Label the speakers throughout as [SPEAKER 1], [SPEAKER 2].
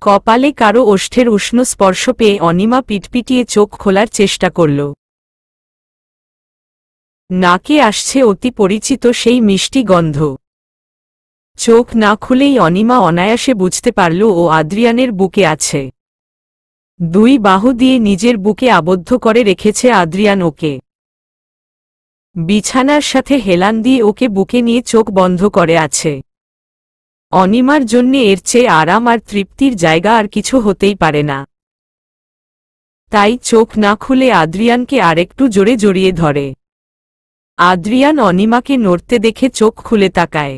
[SPEAKER 1] কপালে কারো ওষ্ঠের উষ্ণ স্পর্শ পেয়ে অনিমা পিটপিটিয়ে চোখ খোলার চেষ্টা করল। নাকে আসছে অতি পরিচিত সেই মিষ্টি গন্ধ। চোখ না খুলেই অনিমা অনায়াসে বুঝতে পারল ও আদ্রিয়ানের বুকে আছে। দুই বাহু দিয়ে নিজের বুকে আবদ্ধ করে রেখেছে আদ্রিয়ান ওকে। বিছানার সাথে হেলান দিয়ে ওকে বুকে নিয়ে চোখ বন্ধ করে আছে। অনিমার জন্যে এর চেয়ে আরাম আর তৃপ্তির জায়গা আর কিছু হতেই পারে না। তাই চোখ না খুলে আদ্রিয়ানকে আরেকটু জোরে জড়িয়ে ধরে। আদ্রিয়ান অনিমাকে নড়তে দেখে চোখ খুলে তাকায়।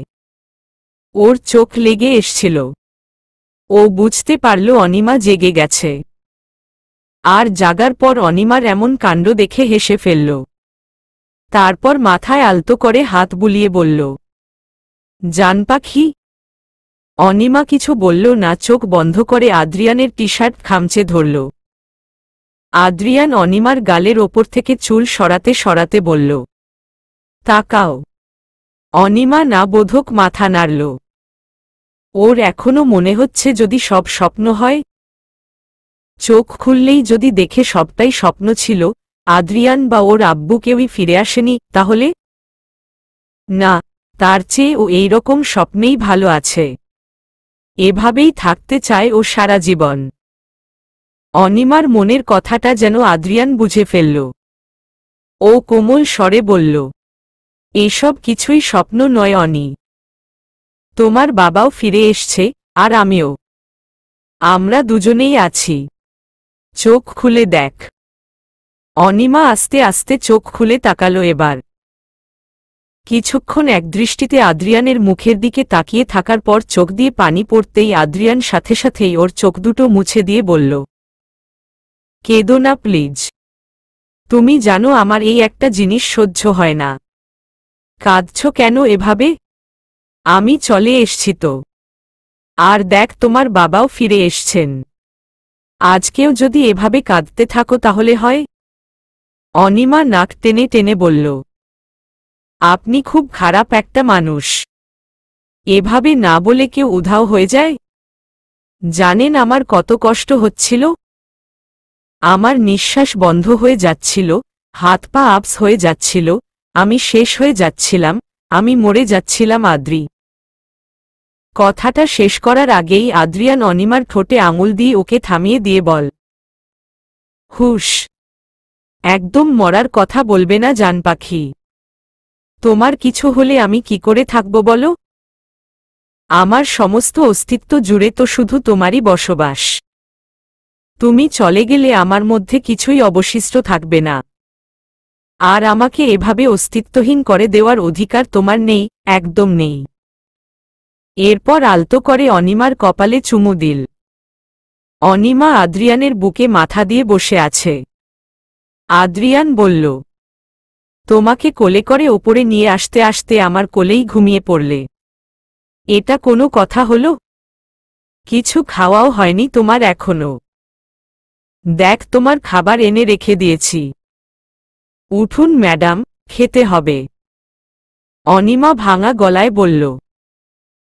[SPEAKER 1] ওর চোখ লেগে এসছিল। ও বুঝতে পারল অনিমা জেগে গেছে। আর জাগার পর অনিমার এমন কাণ্ড দেখে হেসে ফেলল। তারপর মাথায় আলতো করে হাত বুলিয়ে বলল, জান পাখি। অনিমা কিছু বলল না, চোখ বন্ধ করে আদ্রিয়ানের টি শার্ট খামচে ধরল। আদ্রিয়ান অনিমার গালের ওপর থেকে চুল সরাতে সরাতে বলল, তাকাও। অনিমা না বোধক মাথা নাড়ল। ওর এখনো মনে হচ্ছে যদি সব স্বপ্ন হয়। চোখ খুললেই যদি দেখে সবটাই স্বপ্ন ছিল, আদ্রিয়ান বা ওর আব্বু কেউই ফিরে আসেনি, তাহলে? না, তার চেয়ে ও এইরকম স্বপ্নেই ভালো আছে। এভাবেই থাকতে চায় ও সারা জীবন। অনিমার মনের কথাটা যেন আদ্রিয়ান বুঝে ফেলল। ও কোমল স্বরে বলল, এসব কিছুই স্বপ্ন নয় অনি। তোমার বাবাও ফিরে এসছে, আর আমিও। আমরা দুজনেই আছি। চোখ খুলে দেখ। অনিমা আস্তে আস্তে চোখ খুলে তাকালো এবার। কিছুক্ষণ একদৃষ্টিতে আদ্রিয়ানের মুখের দিকে তাকিয়ে থাকার পর চোখ দিয়ে পানি পড়তেই আদ্রিয়ান সাথে সাথেই ওর চোখ দুটো মুছে দিয়ে বলল, কেঁদো না প্লিজ। তুমি জানো আমার এই একটা জিনিস সহ্য হয় না। কাঁদছ কেন এভাবে? আমি চলে এসছি তো। আর দেখ তোমার বাবাও ফিরে এসছেন। আজকেও যদি এভাবে কাঁদতে থাকো তাহলে হয়? অনিমা নাক টেনে টেনে বলল, আপনি খুব খারাপ একটা মানুষ। এভাবে না বলে কেউ উধাও হয়ে যায়? জানেন আমার কত কষ্ট হচ্ছিল? আমার নিঃশ্বাস বন্ধ হয়ে যাচ্ছিল, হাত পা আপস হয়ে যাচ্ছিল, আমি শেষ হয়ে যাচ্ছিলাম, আমি মরে যাচ্ছিলাম আদ্রি। কথাটা শেষ করার আগেই আদ্রিয়ান অনিমার ঠোঁটে আঙুল দিয়ে ওকে থামিয়ে দিয়ে বল, হুশ। একদম মরার কথা বলবে না জান পাখি। তোমার কিছু হলে আমি কি করে থাকব বলো? আমার সমস্ত অস্তিত্ব জুড়ে তো শুধু তোমারই বসবাস। তুমি চলে গেলে আমার মধ্যে কিছুই অবশিষ্ট থাকবে না। আর আমাকে এভাবে অস্তিত্বহীন করে দেওয়ার অধিকার তোমার নেই, একদম নেই। এরপর আলতো করে অনিমার কপালে চুমু দিল। অনিমা আদ্রিয়ানের বুকে মাথা দিয়ে বসে আছে। আদ্রিয়ান বলল, তোমাকে কোলে করে ওপরে নিয়ে আসতে আসতে আমার কোলেই ঘুমিয়ে পড়লে। এটা কোনো কথা হলো? কিছু খাওয়াও হয়নি তোমার এখনো। দেখ তোমার খাবার এনে রেখে দিয়েছি। উঠুন ম্যাডাম, খেতে হবে। অনিমা ভাঙা গলায় বলল,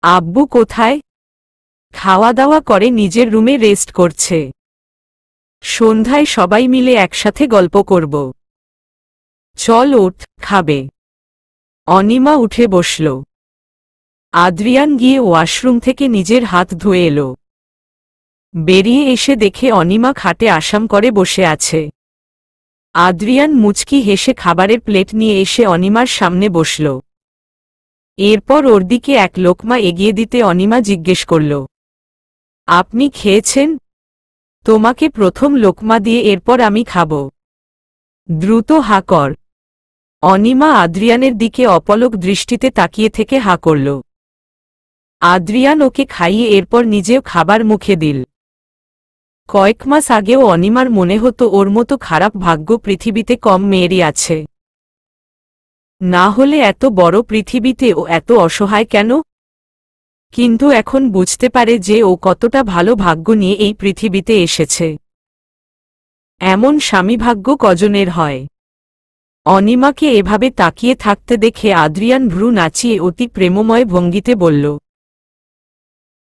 [SPEAKER 1] আব্বু কোথায়? খাওয়া দাওয়া করে নিজের রুমে রেস্ট করছে। সন্ধ্যায় সবাই মিলে একসাথে গল্প করব। চল ওঠ, খাবে। অনিমা উঠে বসল। আদ্রিয়ান গিয়ে ওয়াশরুম থেকে নিজের হাত ধুয়ে এলো। বেরিয়ে এসে দেখে অনিমা খাটে আসাম করে বসে আছে। আদ্রিয়ান মুচকি হেসে খাবারের প্লেট নিয়ে এসে অনিমার সামনে বসল। এরপর ওর দিকে এক লোকমা এগিয়ে দিতে অনিমা জিজ্ঞেস করল, আপনি খেয়েছেন? তোমাকে প্রথম লোকমা দিয়ে এরপর আমি খাব। দ্রুত হা কর। অনিমা আদ্রিয়ানের দিকে অপলক দৃষ্টিতে তাকিয়ে থেকে হা করল। আদ্রিয়ান ওকে খাইয়ে এরপর নিজেও খাবার মুখে দিল। কয়েক মাস আগেও অনিমার মনে হতো ওর মতো খারাপ ভাগ্য পৃথিবীতে কম মেয়েরই আছে। না হলে এত বড় পৃথিবীতে ও এত অসহায় কেন? কিন্তু এখন বুঝতে পারে যে ও কতটা ভালো ভাগ্য নিয়ে এই পৃথিবীতে এসেছে। এমন স্বামী ভাগ্য কজনের হয়? অনিমাকে এভাবে তাকিয়ে থাকতে দেখে আদ্রিয়ান ভ্রু নাচিয়ে অতি প্রেমময় ভঙ্গিতে বলল,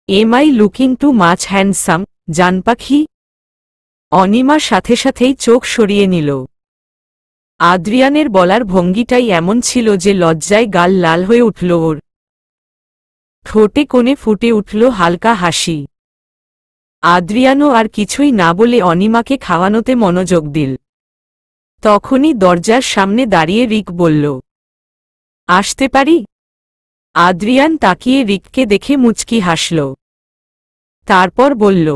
[SPEAKER 1] am I looking too much handsome, জানপাখি? অনিমা সাথে সাথেই চোখ সরিয়ে নিল। আদ্রিয়ানের বলার ভঙ্গিটাই এমন ছিল যে লজ্জায় গাল লাল হয়ে উঠল ওর। ঠোঁটে কোণে ফুটে উঠল হালকা হাসি। আদ্রিয়ানও আর কিছুই না বলে অনিমাকে খাওয়ানোতে মনোযোগ দিল। তখনই দরজার সামনে দাঁড়িয়ে রিক বলল, আসতে পারি? আদ্রিয়ান তাকিয়ে রিককে দেখে মুচকি হাসল। তারপর বলল,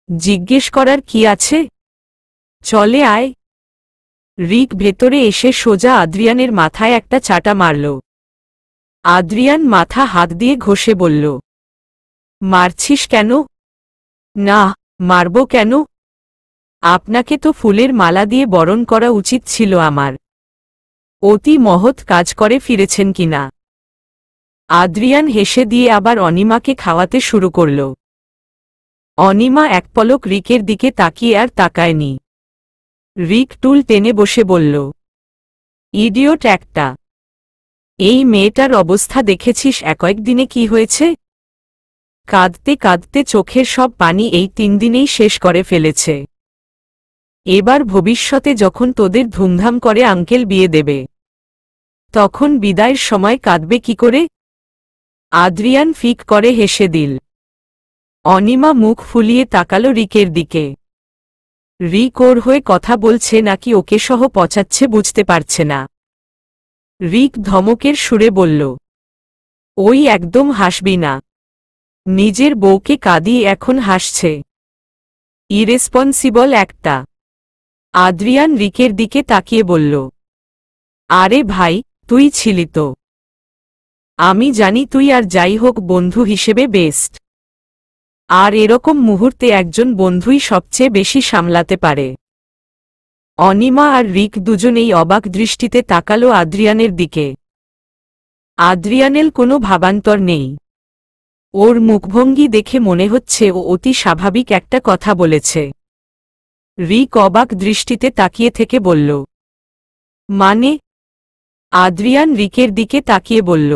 [SPEAKER 1] জিজ্ঞেস করার কি আছে, চলে আয়। রিক ভেতরে এসে সোজা আদ্রিয়ানের মাথায় একটা চাটা মারল। আদ্রিয়ান মাথা হাত দিয়ে ঘষে বলল, মারছিস কেন? না, মারব কেন? আপনাকে তো ফুলের মালা দিয়ে বরণ করা উচিত ছিল আমার। অতি মহৎ কাজ করে ফিরেছেন কিনা। আদ্রিয়ান হেসে দিয়ে আবার অনিমাকে খাওয়াতে শুরু করল। অনিমা এক পলক রিকের দিকে তাকিয়ে আর তাকায়নি। রিক টুল টেনে বসে বলল, ইডিয়ট একটা। এই মেয়েটার অবস্থা দেখেছিস কয়েকদিনে কি হয়েছে? কাঁদতে কাঁদতে চোখের সব পানি এই 3 দিনেই শেষ করে ফেলেছে। এবার ভবিষ্যতে যখন তোদের ধুমধাম করে আঙ্কেল বিয়ে দেবে, তখন বিদায়ের সময় কাঁদবে কি করে? আদ্রিয়ান ফিক করে হেসে দিল। অনিমা মুখ ফুলিয়ে তাকালো রিকের দিকে। রিক ওর হয়ে কথা বলছে নাকি ওকে সহ পচাচ্ছে বুঝতে পারছে না। রিক ধমকের সুরে বলল, ওই একদম হাসবি না। নিজের বউকে কাঁদিয়ে এখন হাসছে। ইরেসপন্সিবল একটা। আদ্রিয়ান রিকের দিকে তাকিয়ে বলল, আরে ভাই, তুই ছিলি তো। আমি জানি তুই আর যাই হোক বন্ধু হিসেবে বেস্ট। আর এরকম মুহূর্তে একজন বন্ধুই সবচেয়ে বেশি সামলাতে পারে। অনিমা আর রিক দুজনেই অবাক দৃষ্টিতে তাকালো আদ্রিয়ানের দিকে। আদ্রিয়ানের কোনো ভাবান্তর নেই। ওর মুখভঙ্গি দেখে মনে হচ্ছে ও অতি স্বাভাবিক একটা কথা বলেছে। রিক অবাক দৃষ্টিতে তাকিয়ে থেকে বলল, মানে? আদ্রিয়ান রিকের দিকে তাকিয়ে বলল,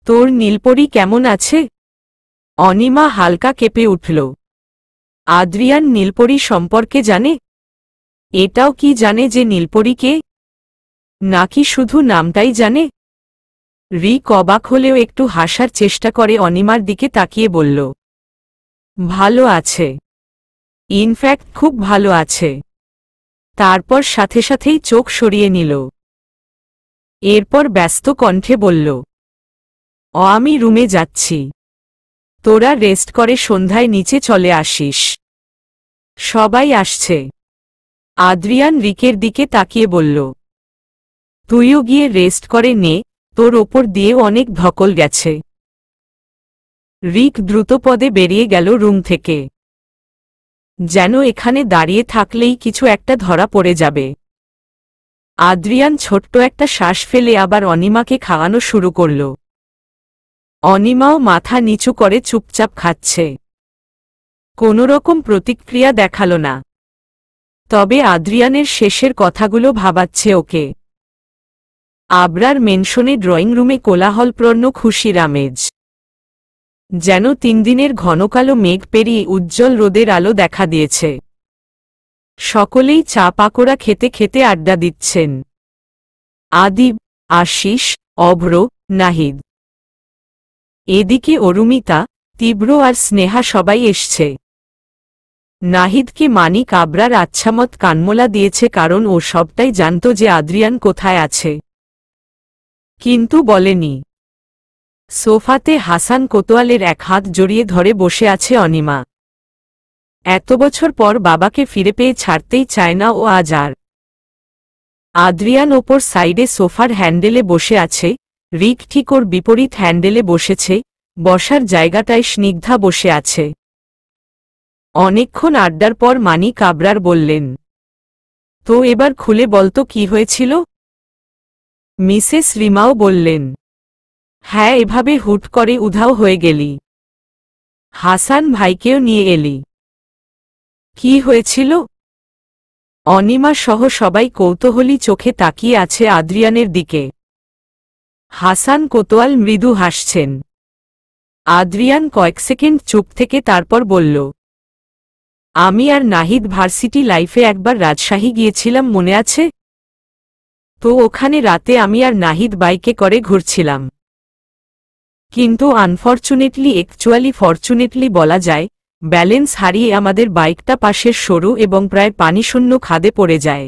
[SPEAKER 1] তোর নীলপরি কেমন আছে? অনিমা হালকা কেঁপে উঠল। আদ্রিয়ান নীলপরি সম্পর্কে জানে? এটাও কি জানে যে নীলপরি কে? নাকি শুধু নামটাই জানে? রিক অবাক হলেও একটু হাসার চেষ্টা করে অনিমার দিকে তাকিয়ে বলল, ভালো আছে। ইনফ্যাক্ট খুব ভালো আছে। তারপর সাথে সাথেই চোখ সরিয়ে নিল। এরপর ব্যস্ত কণ্ঠে বলল, আমি রুমে যাচ্ছি। তোরা রেস্ট করে সন্ধ্যায় নিচে চলে আসিস। সবাই আসছে। আদ্রিয়ান রিকের দিকে তাকিয়ে বলল, তুইও গিয়ে রেস্ট করে নে, তোর ওপর দিয়েও অনেক ধকল গেছে। রিক দ্রুতপদে বেরিয়ে গেল রুম থেকে। যেন এখানে দাঁড়িয়ে থাকলেই কিছু একটা ধরা পড়ে যাবে। আদ্রিয়ান ছোট্ট একটা শ্বাস ফেলে আবার অনিমাকে খাওয়ানো শুরু করল। অনিমাও মাথা নিচু করে চুপচাপ খাচ্ছে। কোনোরকম প্রতিক্রিয়া দেখাল না। তবে আদ্রিয়ানের শেষের কথাগুলো ভাবাচ্ছে ওকে। আবরার মেনশনে ড্রয়িং রুমে কোলাহলপ্রর্ণ খুশির আমেজ। যেন 3 দিনের ঘনকালো মেঘ পেরিয়ে উজ্জ্বল রোদের আলো দেখা দিয়েছে। সকলেই চা পাকোড়া খেতে খেতে আড্ডা দিচ্ছেন। আদিব, আশিস, অভ্র, নাহিদ। এদিকে অরুমিতা, তীব্র আর স্নেহা সবাই এসছে। নাহিদকে মানিক আবরার আচ্ছামত কানমোলা দিয়েছে কারণ ও সবটাই জানত যে আদ্রিয়ান কোথায় আছে। কিন্তু বলেনি। সোফাতে হাসান কোতোয়ালের এক হাত জড়িয়ে ধরে বসে আছে অনিমা। এত বছর পর বাবাকে ফিরে পেয়ে ছাড়তেই চায় না ও আজ আর। আদ্রিয়ান ওপর সাইডে সোফার হ্যান্ডেলে বসে আছে, রিক ঠিক ওর বিপরীত হ্যান্ডেলে বসেছে, বসার জায়গাটায় স্নিগ্ধা বসে আছে। অনেকক্ষণ আড্ডার পর মানিক আবরার বললেন, তো এবার খুলে বলতো কি হয়েছিল? মিসেস রিমাও বললেন, হ্যাঁ, এভাবে হুট করে উধাও হয়ে গেলি। হাসান ভাইকেও নিয়ে এলি। কি হয়েছিল? অনিমা সহ সবাই কৌতূহলী চোখে তাকিয়ে আছে আদ্রিয়ানের দিকে। হাসান কোতোয়াল মৃদু হাসছেন। আদ্রিয়ান কয়েক সেকেন্ড চুপ থেকে তারপর বলল, আমি আর নাহিদ ভার্সিটি লাইফে একবার রাজশাহী গিয়েছিলাম, মনে আছে? তো ওখানে রাতে আমি আর নাহিদ বাইকে করে ঘুরছিলাম। কিন্তু অ্যাকচুয়ালি ফরচুনেটলি বলা যায়, ব্যালেন্স হারিয়ে আমাদের বাইকটা পাশের সরু এবং প্রায় পানিশূন্য খাদে পড়ে যায়।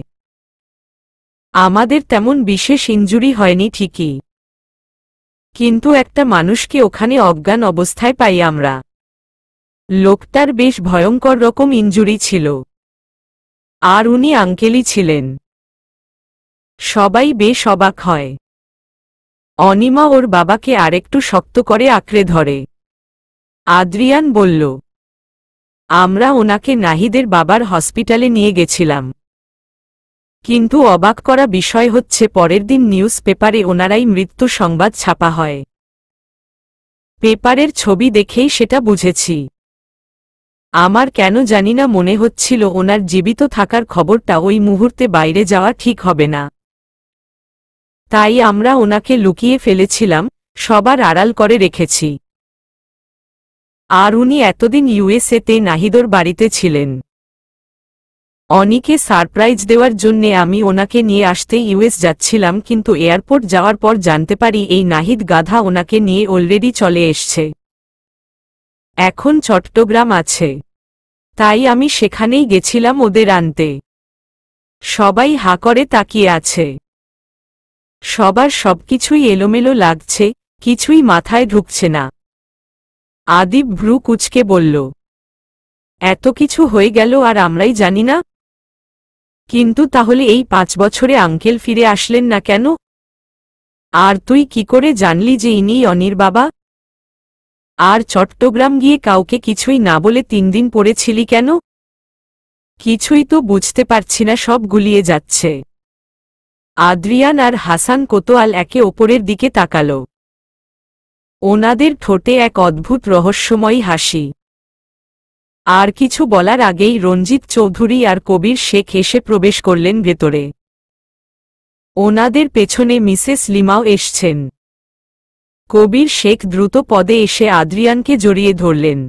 [SPEAKER 1] আমাদের তেমন বিশেষ ইনজুরি হয়নি ঠিকই, কিন্তু একটা মানুষকে ওখানে অজ্ঞান অবস্থায় পাই আমরা। লোকটার বেশ ভয়ঙ্কর রকম ইনজুরি ছিল, আর উনি আঙ্কেলই ছিলেন। সবাই বেশ অবাক হয়। অনিমা ওর বাবাকে আরেকটু শক্ত করে আঁকড়ে ধরে। আদ্রিয়ান বলল, আমরা ওনাকে নাহিদের বাবার হসপিটালে নিয়ে গেছিলাম। কিন্তু অবাক করা বিষয় হচ্ছে পরের দিন নিউজ পেপারে ওনারাই মৃত্যু সংবাদ ছাপা হয়। পেপারের ছবি দেখেই সেটা বুঝেছি। আমার কেন জানি না মনে হচ্ছিল ওনার জীবিত থাকার খবরটা ওই মুহূর্তে বাইরে যাওয়া ঠিক হবে না। তাই আমরা ওনাকে লুকিয়ে ফেলেছিলাম, সবার আড়াল করে রেখেছি। আর উনি এতদিন ইউএসএতে নাহিদর বাড়িতে ছিলেন। অনিকে সারপ্রাইজ দেওয়ার জন্যে আমি ওনাকে নিয়ে আসতে ইউএস যাচ্ছিলাম, কিন্তু এয়ারপোর্ট যাওয়ার পর জানতে পারি এই নাহিদ গাধা ওনাকে নিয়ে অলরেডি চলে এসছে। এখন চট্টগ্রাম আছে। তাই আমি সেখানেই গেছিলাম ওদের আনতে। সবাই হা করে তাকিয়ে আছে। সবার সবকিছুই এলোমেলো লাগছে, কিছুই মাথায় ঢুকছে না। আদিব ভ্রু কুঁচকে বলল, এত কিছু হয়ে গেল আর আমরাই জানি না? কিন্তু তাহলে এই 5 বছরে আঙ্কেল ফিরে আসলেন না কেন? আর তুই কি করে জানলি যে ইনিই অনির বাবা? আর চট্টগ্রাম গিয়ে কাউকে কিছুই না বলে 3 দিন পড়েছিলি কেন? কিছুই তো বুঝতে পারছি না, সব গুলিয়ে যাচ্ছে। আদ্রিয়ান আর হাসান কোতোয়াল একে অপরের দিকে তাকাল। ওনাদের ঠোঁটে এক অদ্ভুত রহস্যময়ী হাসি। আর কিছু বলার আগেই রঞ্জিত চৌধুরী আর কবির শেখ এসে প্রবেশ করলেন ভেতরে। ওনাদের পেছনে মিসেস লিমাও এসছেন। কবির শেখ দ্রুত পদে এসে আদ্রিয়ানকে জড়িয়ে ধরলেন।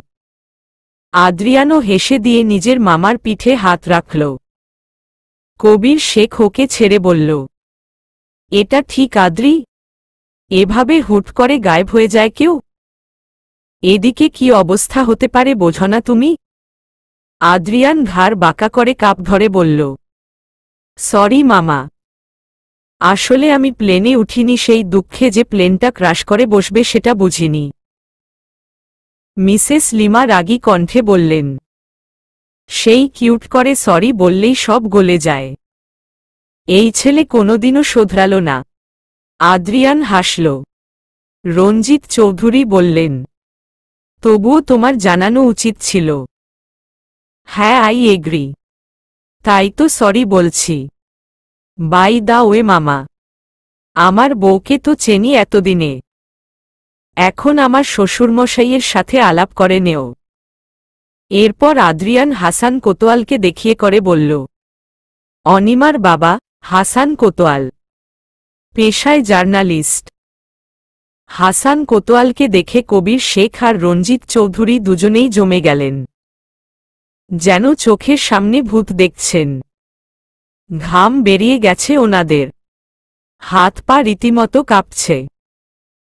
[SPEAKER 1] আদ্রিয়ানও হেসে দিয়ে নিজের মামার পিঠে হাত রাখল। কবির শেখ ওকে ছেড়ে বলল, এটা ঠিক আদ্রি? এভাবে হুট করে গায়েব হয়ে যায় কেউ? এদিকে কি অবস্থা হতে পারে বোঝো না তুমি? আদ্রিয়ান ঘাড় বাঁকা করে কাপ ধরে বলল, সরি মামা, আসলে আমি প্লেনে উঠিনি, সেই দুঃখে যে প্লেনটা ক্রাশ করে বসবে সেটা বুঝিনি। মিসেস লিমা রাগী কণ্ঠে বললেন, সেই কিউট করে সরি বললেই সব গলে যায়। এই ছেলে কোনোদিনও শোধরাল না। আদ্রিয়ান হাসল। রঞ্জিত চৌধুরী বললেন, তবুও তোমার জানানো উচিত ছিল। হ্যাঁ, আই এগ্রি। তাই তো সরি বলছি। বাই দা ওয়ে মামা, আমার বউকে তো চেনি এতদিনে। এখন আমার শ্বশুরমশাইয়ের সাথে আলাপ করে নেও। এরপর আদ্রিয়ান হাসান কোতোয়ালকে দেখিয়ে করে বলল, অনিমার বাবা হাসান কোতোয়াল, পেশায় জার্নালিস্ট। হাসান কোতোয়ালকে দেখে কবির শেখ আর রঞ্জিত চৌধুরী দুজনেই জমে গেলেন, যেন চোখের সামনে ভূত দেখছেন। ঘাম বেরিয়ে গেছে ওনাদের, হাত পা রীতিমতো কাঁপছে।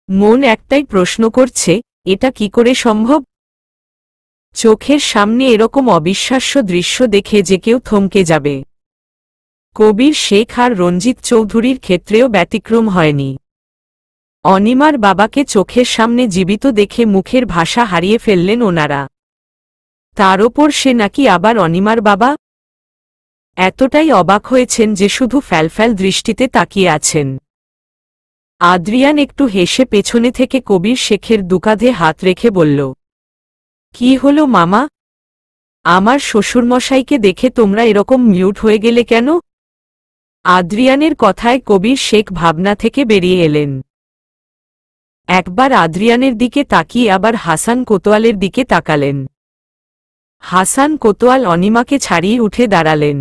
[SPEAKER 1] মন একটাই প্রশ্ন করছে, এটা কি করে সম্ভব? চোখের সামনে এরকম অবিশ্বাস্য দৃশ্য দেখে যে কেউ থমকে যাবে। কবির শেখ আর রঞ্জিত চৌধুরীর ক্ষেত্রেও ব্যতিক্রম হয়নি। অনিমার বাবাকে চোখের সামনে জীবিত দেখে মুখের ভাষা হারিয়ে ফেললেন ওনারা। তার ওপর সে নাকি আবার অনিমার বাবা। এতটাই অবাক হয়েছেন যে শুধু ফ্যালফ্যাল দৃষ্টিতে তাকিয়ে আছেন। আদ্রিয়ান একটু হেসে পেছনে থেকে কবির শেখের দুকাঁধে হাত রেখে বলল, কি হলো মামা? আমার শ্বশুরমশাইকে দেখে তোমরা এরকম মিউট হয়ে গেলে কেন? আদ্রিয়ানের কথায় কবির শেখ ভাবনা থেকে বেরিয়ে এলেন। একবার আদ্রিয়ানের দিকে তাকিয়ে আবার হাসান কোতোয়ালের দিকে তাকালেন। হাসান কোতোয়াল অনিমাকে ছাড়িয়ে উঠে দাঁড়ালেন।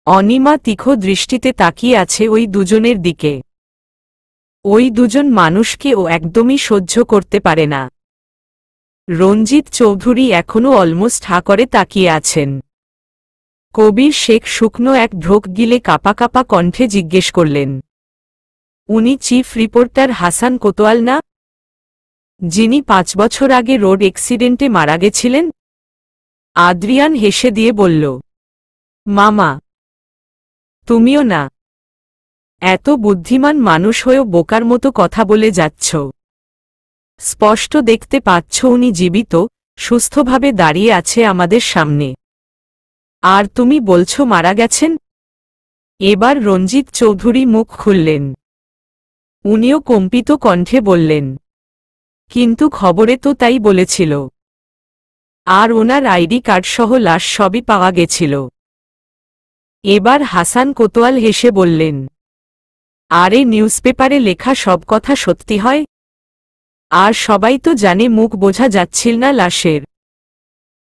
[SPEAKER 1] অনিমা তীক্ষ্ণ দৃষ্টিতে তাকিয়ে আছে ওই দুজনের দিকে। ওই দুজন মানুষকে ও একদমই সহ্য করতে পারে না। রঞ্জিত চৌধুরী এখনও অলমোস্ট হা করে তাকিয়ে আছেন। কবির শেখ শুকনো এক ঢোক গিলে কাপা কাপা কণ্ঠে জিজ্ঞেস করলেন, উনি চিফ রিপোর্টার হাসান কোতোয়াল না, যিনি 5 বছর আগে রোড অ্যাক্সিডেন্টে মারা গেছিলেন? আদ্রিয়ান হেসে দিয়ে বলল, মামা, তুমিও না? এত বুদ্ধিমান মানুষ হয়েও বোকার মতো কথা বলে যাচ্ছ। স্পষ্ট দেখতে পাচ্ছ উনি জীবিত, সুস্থভাবে দাঁড়িয়ে আছে আমাদের সামনে, আর তুমি বলছো মারা গেছেন? এবার রঞ্জিত চৌধুরী মুখ খুললেন। উনিও কম্পিত কণ্ঠে বললেন, কিন্তু খবরে তো তাই বলেছিল, আর ওনার আইডি কার্ড সহ লাশ সবই পাওয়া গেছিল। এবার হাসান কোতোয়াল হেসে বললেন, আরে নিউজপেপারে লেখা সব কথা সত্যি হয়? আর সবাই তো জানে মুখ বোঝা যাচ্ছিল না লাশের।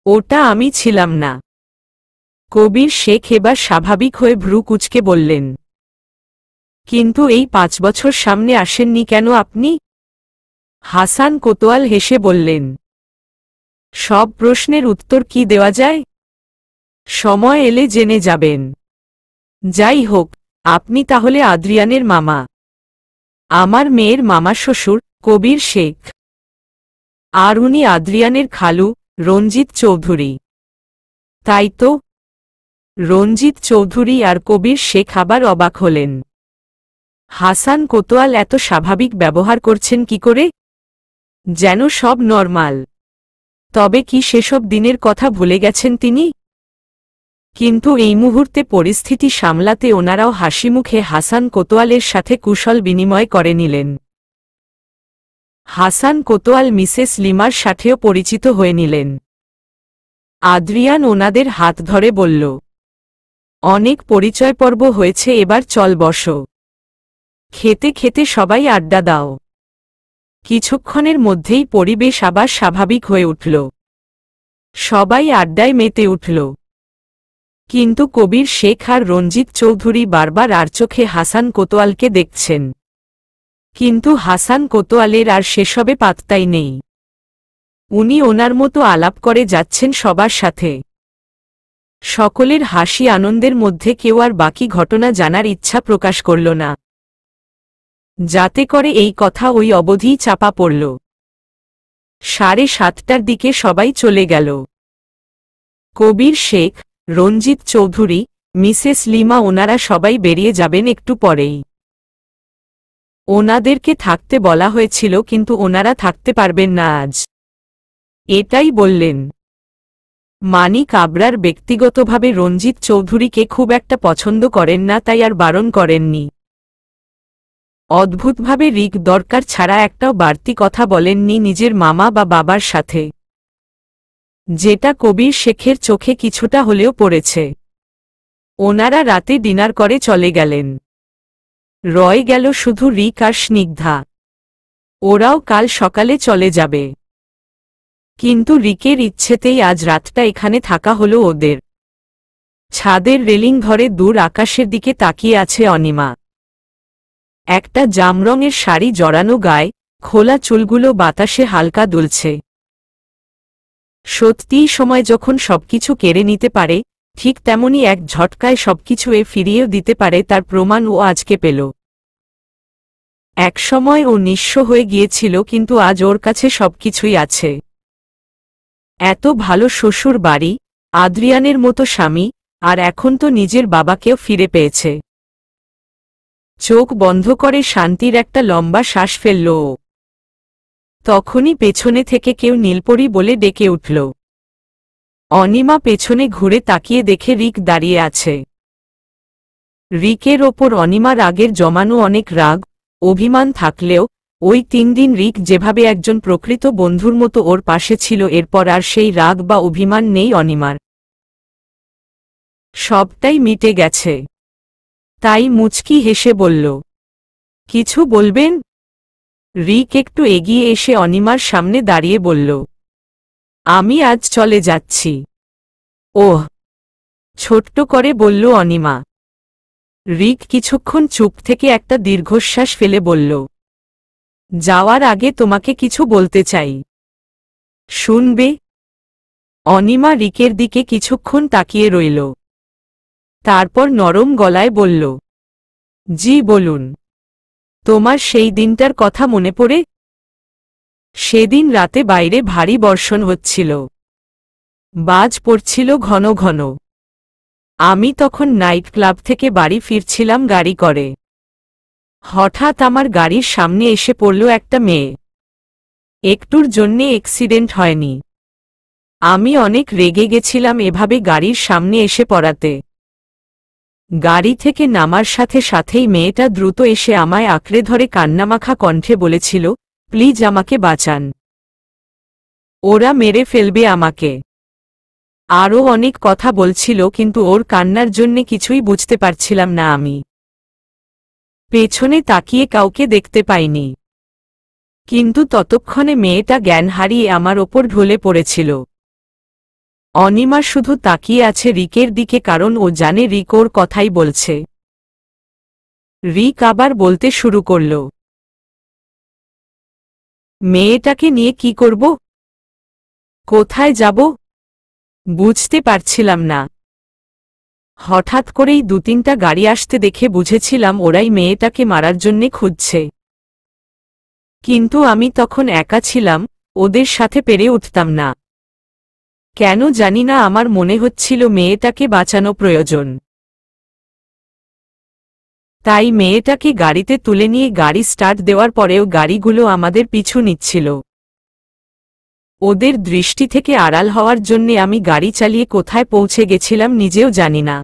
[SPEAKER 1] ওটা আমি ছিলাম না। কবির শেখ এবার স্বাভাবিক হয়ে ভ্রু কুঁচকে বললেন, কিন্তু এই 5 বছর সামনে আসেননি কেন আপনি? হাসান কোতোয়াল হেসে বললেন, সব প্রশ্নের উত্তর কি দেওয়া যায়? সময় এলে জেনে যাবেন। যাই হোক, আপনি তাহলে আদ্রিয়ানের মামা। আমার মেয়ের মামা শ্বশুর কবির শেখ, আর উনি আদ্রিয়ানের খালু রঞ্জিত চৌধুরী। তাই তো? রঞ্জিত চৌধুরী আর কবির শেখ আবার অবাক হলেন। হাসান কোতোয়াল এত স্বাভাবিক ব্যবহার করছেন কি করে? যেন সব নরমাল। তবে কি সেসব দিনের কথা ভুলে গেছেন তিনি? কিন্তু এই মুহূর্তে পরিস্থিতি সামলাতে ওনারাও হাসিমুখে হাসান কোতোয়ালের সাথে কুশল বিনিময় করে নিলেন। হাসান কোতোয়াল মিসেস লিমার সাথেও পরিচিত হয়ে নিলেন। আদ্রিয়ান ওনাদের হাত ধরে বলল, অনেক পরিচয় পর্ব হয়েছে, এবার চল বসো। খেতে খেতে সবাই আড্ডা দাও। কিছুক্ষণের মধ্যেই পরিবেশ আবার স্বাভাবিক হয়ে উঠল। সবাই আড্ডায় মেতে উঠল। কিন্তু কবির শেখ আর রঞ্জিত চৌধুরী বারবার আর চোখে হাসান কোতোয়ালকে দেখছেন। কিন্তু হাসান কোতোয়ালের আর সেসবে পাত্তাই নেই। উনি ওনার মতো আলাপ করে যাচ্ছেন সবার সাথে। সকলের হাসি আনন্দের মধ্যে কেউ আর বাকি ঘটনা জানার ইচ্ছা প্রকাশ করল না, যাতে করে এই কথা ওই অবধিই চাপা পড়ল। 7:30টার দিকে সবাই চলে গেল। কবির শেখ, রঞ্জিত চৌধুরী, মিসেস লিমা ওনারা সবাই বেরিয়ে যাবেন একটু পরেই। ওনাদেরকে থাকতে বলা হয়েছিল, কিন্তু ওনারা থাকতে পারবেন না আজ, এটাই বললেন। মানিক আবরার ব্যক্তিগতভাবে রঞ্জিত চৌধুরীকে খুব একটা পছন্দ করেন না, তাই আর বারণ করেননি। অদ্ভুতভাবে রিক দরকার ছাড়া একটাও বাড়তি কথা বলেননি নিজের মামা বা বাবার সাথে, যেটা কবির শেখের চোখে কিছুটা হলেও পড়েছে। ওনারা রাতে ডিনার করে চলে গেলেন। রয়ে গেল শুধু রিক আর স্নিগ্ধা। ওরাও কাল সকালে চলে যাবে। কিন্তু রিকের ইচ্ছেতেই আজ রাতটা এখানে থাকা হলো ওদের। ছাদের রেলিং ধরে দূর আকাশের দিকে তাকিয়ে আছে অনিমা। একটা জামরঙের শাড়ি জড়ানো গায়ে, খোলা চুলগুলো বাতাসে হালকা দুলছে। সত্যিই সময় যখন সবকিছু কেড়ে নিতে পারে, ঠিক তেমনি এক ঝটকায় সবকিছু ফিরিয়েও দিতে পারে, তার প্রমাণ ও আজকে পেল। একসময় ও নিঃস্ব হয়ে গিয়েছিল, কিন্তু আজ ওর কাছে সবকিছুই আছে। এত ভালো শ্বশুর বাড়ি, আদ্রিয়ানের মতো স্বামী, আর এখন তো নিজের বাবাকেও ফিরে পেয়েছে। চোখ বন্ধ করে শান্তির একটা লম্বা শ্বাস ফেলল ও। তখনই পেছনে থেকে কেউ নীলপরি বলে ডেকে উঠল। অনিমা পেছনে ঘুরে তাকিয়ে দেখে রিক দাঁড়িয়ে আছে। রিকের ওপর অনিমার আগের জমানো অনেক রাগ, অভিমান থাকলেও ওই 3 দিন রিক যেভাবে একজন প্রকৃত বন্ধুর মতো ওর পাশে ছিল, এরপর আর সেই রাগ বা অভিমান নেই অনিমার। সবটাই মিটে গেছে। তাই মুচকি হেসে বলল, কিছু বলবেন? রিক একটু এগিয়ে এসে অনিমার সামনে দাঁড়িয়ে বলল, আমি আজ চলে যাচ্ছি। ওহ, ছোট্ট করে বলল অনিমা। রিক কিছুক্ষণ চুপ থেকে একটা দীর্ঘশ্বাস ফেলে বলল, যাওয়ার আগে তোমাকে কিছু বলতে চাই। শুনবে? অনিমা রিকের দিকে কিছুক্ষণ তাকিয়ে রইল। তারপর নরম গলায় বলল, জি বলুন। তোমার সেই দিনটার কথা মনে পড়ে? সেদিন রাতে বাইরে ভারী বর্ষণ হচ্ছিল, বাজ পড়ছিল ঘন ঘন। আমি তখন নাইট ক্লাব থেকে বাড়ি ফিরছিলাম গাড়ি করে। হঠাৎ আমার গাড়ির সামনে এসে পড়ল একটা মেয়ে। একটুর জন্যে অ্যাক্সিডেন্ট হয়নি। আমি অনেক রেগে গেছিলাম এভাবে গাড়ির সামনে এসে পড়াতে। গাড়ি থেকে নামার সাথে সাথেই মেয়েটা দ্রুত এসে আমায় আঁকড়ে ধরে কান্নামাখা কণ্ঠে বলেছিল, প্লিজ আমাকে বাঁচান, ওরা মেরে ফেলবে আমাকে। আরও অনেক কথা বলছিল, কিন্তু ওর কান্নার জন্যে কিছুই বুঝতে পারছিলাম না আমি। পেছনে তাকিয়ে কাউকে দেখতে পাইনি, কিন্তু ততক্ষণে মেয়েটা জ্ঞান হারিয়ে আমার ওপর ঢলে পড়েছিল। অনিমা শুধু তাকিয়ে আছে রিকের দিকে, কারণ ও জানে রিক ওর কথাই বলছে। রিক আবার বলতে শুরু করল, মেয়েটাকে নিয়ে কি করব, কোথায় যাব, বুঝতে পারছিলাম না। হঠাৎ করেই 2-3টা গাড়ি আসতে দেখে বুঝেছিলাম ওরাই মেয়েটাকে মারার জন্যে খুঁজছে। কিন্তু আমি তখন একা ছিলাম, ওদের সাথে পেরে উঠতাম না। কেন জানি না আমার মনে হচ্ছিল মেয়েটাকে বাঁচানো প্রয়োজন। তাই মেয়েটাকে গাড়িতে তুলে নিয়ে গাড়ি স্টার্ট দেওয়ার পরেও গাড়িগুলো আমাদের পিছু নিচ্ছিল। ওদের দৃষ্টি থেকে আড়াল হওয়ার জন্যে আমি গাড়ি চালিয়ে কোথায় পৌঁছে গেছিলাম নিজেও জানি না।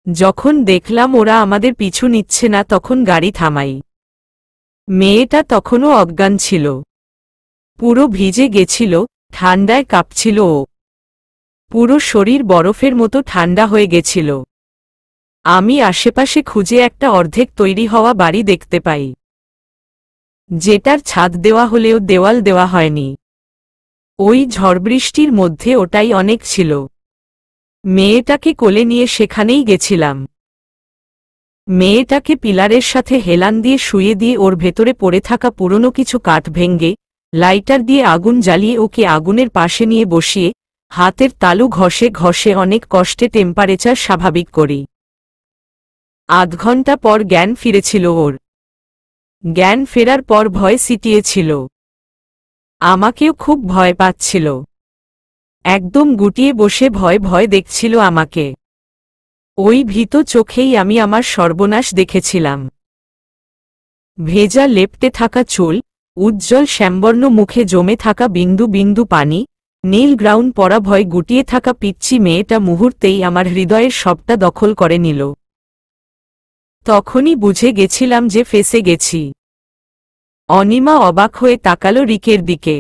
[SPEAKER 1] যখন দেখলাম ওরা আমাদের পিছু নিচ্ছে না, তখন গাড়ি থামাই। মেয়েটা তখনও অজ্ঞান ছিল, পুরো ভিজে গেছিল, ঠান্ডায় কাঁপছিল ও। পুরো শরীর বরফের মতো ঠান্ডা হয়ে গেছিল। আমি আশেপাশে খুঁজে একটা অর্ধেক তৈরি হওয়া বাড়ি দেখতে পাই, যেটার ছাদ দেওয়া হলেও দেওয়াল দেওয়া হয়নি। ওই ঝড়বৃষ্টির মধ্যে ওটাই অনেক ছিল। মেয়েটাকে কোলে নিয়ে সেখানেই গেছিলাম। মেয়েটাকে পিলারের সাথে হেলান দিয়ে শুয়ে দিয়ে ওর ভেতরে পড়ে থাকা পুরনো কিছু কাঠ ভেঙ্গে লাইটার দিয়ে আগুন জ্বালিয়ে ওকে আগুনের পাশে নিয়ে বসিয়ে হাতের তালু ঘষে ঘষে অনেক কষ্টে টেম্পারেচার স্বাভাবিক করি। আধ ঘন্টা পর জ্ঞান ফিরেছিল ওর। জ্ঞান ফেরার পর ভয় সিটিয়েছিল। আমাকেও খুব ভয় পাচ্ছিল, একদম গুটিয়ে বসে ভয় ভয় দেখছিল আমাকে। ওই ভীত চোখেই আমি আমার সর্বনাশ দেখেছিলাম। ভেজা লেপ্টে থাকা চুল, উজ্জ্বল শ্যামবর্ণ মুখে জমে থাকা বিন্দু বিন্দু পানি, নীল গ্রাউন্ড পরা ভয় গুটিয়ে থাকা পিচ্চি মেয়েটা মুহূর্তেই আমার হৃদয়ের সবটা দখল করে নিল। তখনই বুঝে গেছিলাম যে ফেঁসে গেছি। অনিমা অবাক হয়ে তাকালো রিকের দিকে।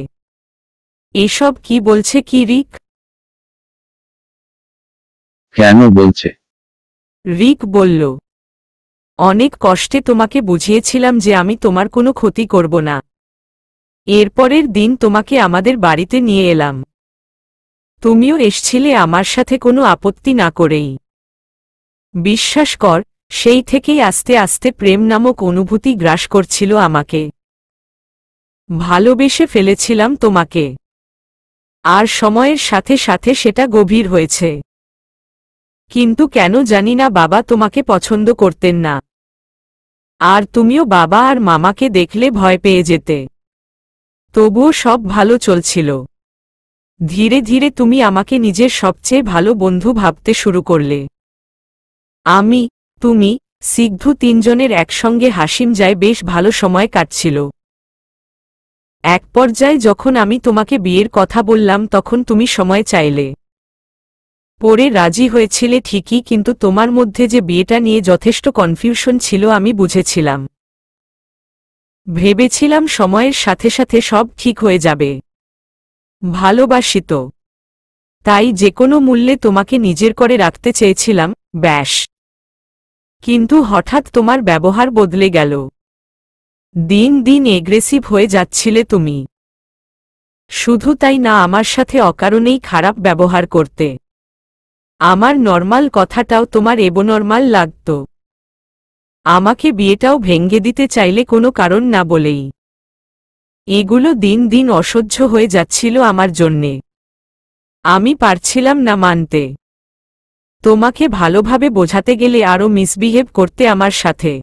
[SPEAKER 1] এসব কি বলছে কি রিক?
[SPEAKER 2] কেন বলছে?
[SPEAKER 1] রিক বলল, অনেক কষ্টে তোমাকে বুঝিয়েছিলাম যে আমি তোমার কোনো ক্ষতি করব না। এরপরের দিন তোমাকে আমাদের বাড়িতে নিয়ে এলাম। তুমিও এসছিলে আমার সাথে কোনো আপত্তি না করেই। বিশ্বাস কর, সেই থেকেই আস্তে আস্তে প্রেম নামক অনুভূতি গ্রাস করছিল আমাকে। ভালোবেসে ফেলেছিলাম তোমাকে, আর সময়ের সাথে সাথে সেটা গভীর হয়েছে। কিন্তু কেন জানি না বাবা তোমাকে পছন্দ করতেন না, আর তুমিও বাবা আর মামাকে দেখলে ভয় পেয়ে যেতে। তবুও সব ভালো চলছিল। ধীরে ধীরে তুমি আমাকে নিজের সবচেয়ে ভালো বন্ধু ভাবতে শুরু করলে। আমি, তুমি, সিদ্ধু তিনজনের একসঙ্গে হাসিম যায় বেশ ভালো সময় কাটছিল। এক পর্যায়ে যখন আমি তোমাকে বিয়ের কথা বললাম তখন তুমি সময় চাইলে। পরে রাজি হয়েছিলে ঠিকই, কিন্তু তোমার মধ্যে যে বিয়েটা নিয়ে যথেষ্ট কনফিউশন ছিল আমি বুঝেছিলাম। ভেবেছিলাম সময়ের সাথে সাথে সব ঠিক হয়ে যাবে। ভালোবাসি তো, তাই যে কোনো মূল্যে তোমাকে নিজের করে রাখতে চেয়েছিলাম, ব্যাস। কিন্তু হঠাৎ তোমার ব্যবহার বদলে গেল। দিন দিন এগ্রেসিভ হয়ে যাচ্ছিলে তুমি। শুধু তাই না, আমার সাথে অকারণেই খারাপ ব্যবহার করতে। আমার নরমাল কথাটাও তোমার এবনরমাল লাগত। আমাকে বিয়েটাও ভেঙে দিতে চাইলে কোনো কারণ না বলেই। এগুলো দিন দিন অসহ্য হয়ে যাচ্ছিল আমার জন্যে। আমি পারছিলাম না মানতে। তোমাকে ভালোভাবে বোঝাতে গেলে আরও মিসবিহেভ করতে আমার সাথে।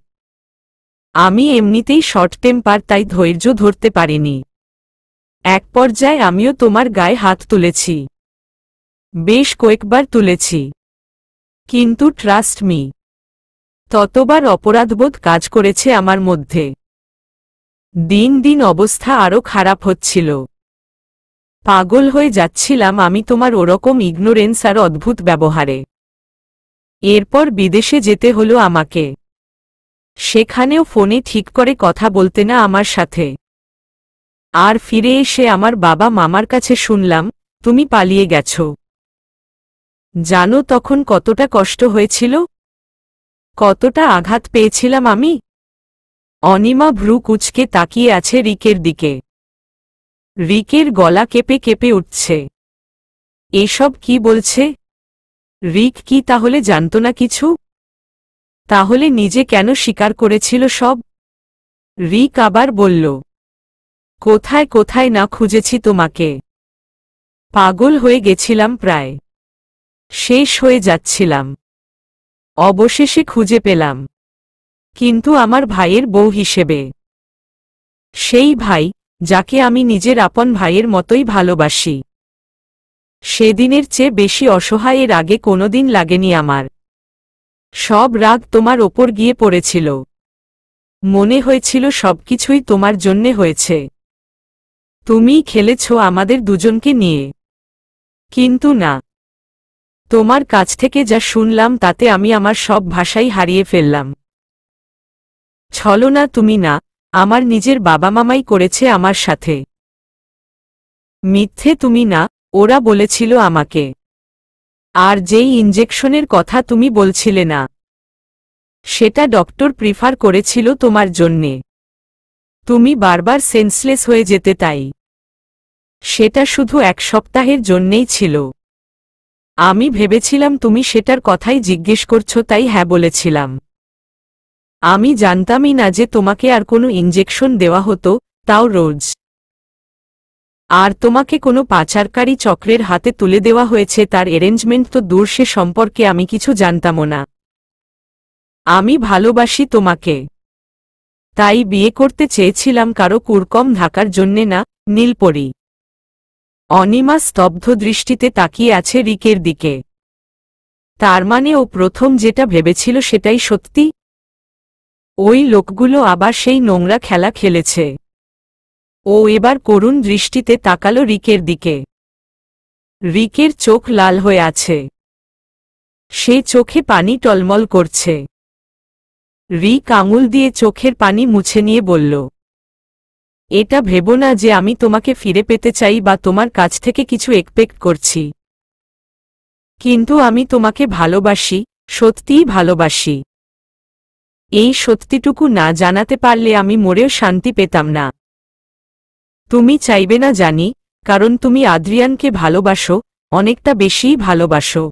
[SPEAKER 1] আমি এমনিতেই শর্ট টেম্পার, তাই ধৈর্য ধরতে পারিনি। এক পর্যায়ে আমিও তোমার গায়ে হাত তুলেছি, বেশ কয়েকবার তুলেছি। কিন্তু ট্রাস্ট মি, ততবার অপরাধবোধ কাজ করেছে আমার মধ্যে। দিন দিন অবস্থা আরও খারাপ হচ্ছিল। পাগল হয়ে যাচ্ছিলাম আমি তোমার ওরকম ইগনোরেন্স আর অদ্ভুত ব্যবহারে। এরপর বিদেশে যেতে হলো আমাকে। সেখানেও ফোনে ঠিক করে কথা বলতে না আমার সাথে। আর ফিরে এসে আমার বাবা মামার কাছে শুনলাম তুমি পালিয়ে গেছ। জানো তখন কতটা কষ্ট হয়েছিল, কতটা আঘাত পেয়েছিলাম আমি। অনিমা ভ্রু কুঁচকে তাকিয়ে আছে রিকের দিকে। রিকের গলা কেঁপে কেঁপে উঠছে। এসব কি বলছে? রিক কি তাহলে জানত না কিছু? তাহলে নিজে কেন স্বীকার করেছিল সব? রিক আবার বলল, কোথায় কোথায় না খুঁজেছি তোমাকে। পাগল হয়ে গেছিলাম, প্রায় শেষ হয়ে যাচ্ছিলাম। অবশেষে খুঁজে পেলাম, কিন্তু আমার ভাইয়ের বউ হিসেবে। সেই ভাই যাকে আমি নিজের আপন ভাইয়ের মতোই ভালোবাসি। সেদিনের চেয়ে বেশি অসহায় এর আগে কোনোদিন লাগেনি আমার। সব রাগ তোমার ওপর গিয়ে পড়েছিল। মনে হয়েছিল সবকিছুই তোমার জন্যে হয়েছে। তুমিই খেলেছ আমাদের দুজনকে নিয়ে। কিন্তু না, তোমার কাছ থেকে যা শুনলাম তাতে আমি আমার সব ভাষাই হারিয়ে ফেললাম। ছলনা তুমি না, আমার নিজের বাবা মামাই করেছে আমার সাথে। মিথ্যে তুমি না, ওরা বলেছিল আমাকে। আর যেই ইনজেকশনের কথা তুমি বলছিলে না, সেটা ডক্টর প্রিফার করেছিল তোমার জন্যে। তুমি বারবার সেন্সলেস হয়ে যেতে, তাই সেটা শুধু এক সপ্তাহের জন্যেই ছিল। আমি ভেবেছিলাম তুমি সেটার কথাই জিজ্ঞেস করছো, তাই হ্যাঁ বলেছিলাম। আমি জানতামই না যে তোমাকে আর কোনো ইনজেকশন দেওয়া হতো, তাও রোজ। আর তোমাকে কোনো পাচারকারী চক্রের হাতে তুলে দেওয়া হয়েছে, তার অ্যারেঞ্জমেন্ট তো দূর, সে সম্পর্কে আমি কিছু জানতামও না। আমি ভালোবাসি তোমাকে, তাই বিয়ে করতে চেয়েছিলাম, কারো কুরকম ঢাকার জন্যে না। নীলপরি। অনিমা স্তব্ধ দৃষ্টিতে তাকিয়ে আছে রিকের দিকে। তার মানে ও প্রথম যেটা ভেবেছিল সেটাই সত্যি? ওই লোকগুলো আবার সেই নোংরা খেলা খেলেছে। ও এবার করুণ দৃষ্টিতে তাকালো রিকের দিকে। রিকের চোখ লাল হয়ে আছে, সে চোখে পানি টলমল করছে। রিক আঙুল দিয়ে চোখের পানি মুছে নিয়ে বলল, এটা ভেবো না যে আমি তোমাকে ফিরে পেতে চাই বা তোমার কাছ থেকে কিছু এক্সপেক্ট করছি। কিন্তু আমি তোমাকে ভালোবাসি, সত্যিই ভালোবাসি। এই সত্যিটুকু না জানাতে পারলে আমি মরেও শান্তি পেতাম না। তুমি চাইবে না জানি, কারণ তুমি আদ্রিয়ানকে ভালোবাসো, অনেকটা বেশিই ভালোবাসো।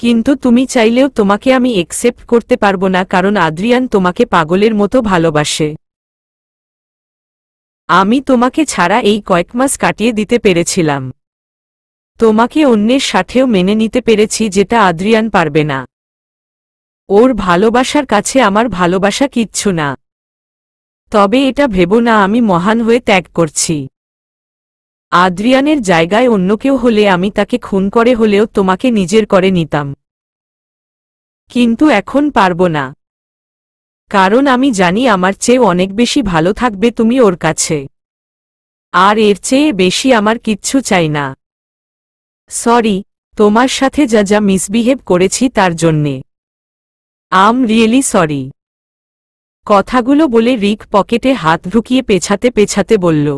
[SPEAKER 1] কিন্তু তুমি চাইলেও তোমাকে আমি একসেপ্ট করতে পারবো না, কারণ আদ্রিয়ান তোমাকে পাগলের মতো ভালোবাসে। আমি তোমাকে ছাড়া এই কয়েক মাস কাটিয়ে দিতে পেরেছিলাম। তোমাকে অন্যের সাথেও মেনে নিতে পেরেছি, যেটা আদ্রিয়ান পারবে না। ওর ভালোবাসার কাছে আমার ভালোবাসা কিচ্ছু না। তবে এটা ভেবো না আমি মহান হয়ে ত্যাগ করছি। আদ্রিয়ানের জায়গায় অন্য কেউ হলে আমি তাকে খুন করে হলেও তোমাকে নিজের করে নিতাম। কিন্তু এখন পারবো না, কারণ আমি জানি আমার চেয়ে অনেক বেশি ভালো থাকবে তুমি ওর কাছে। আর এর চেয়ে বেশি আমার কিচ্ছু চাই না। সরি, তোমার সাথে যা যা মিসবিহেভ করেছি তার জন্যে। I'm really sorry. কথাগুলো বলে রিক পকেটে হাত ঢুকিয়ে পেছাতে পেছাতে বলল,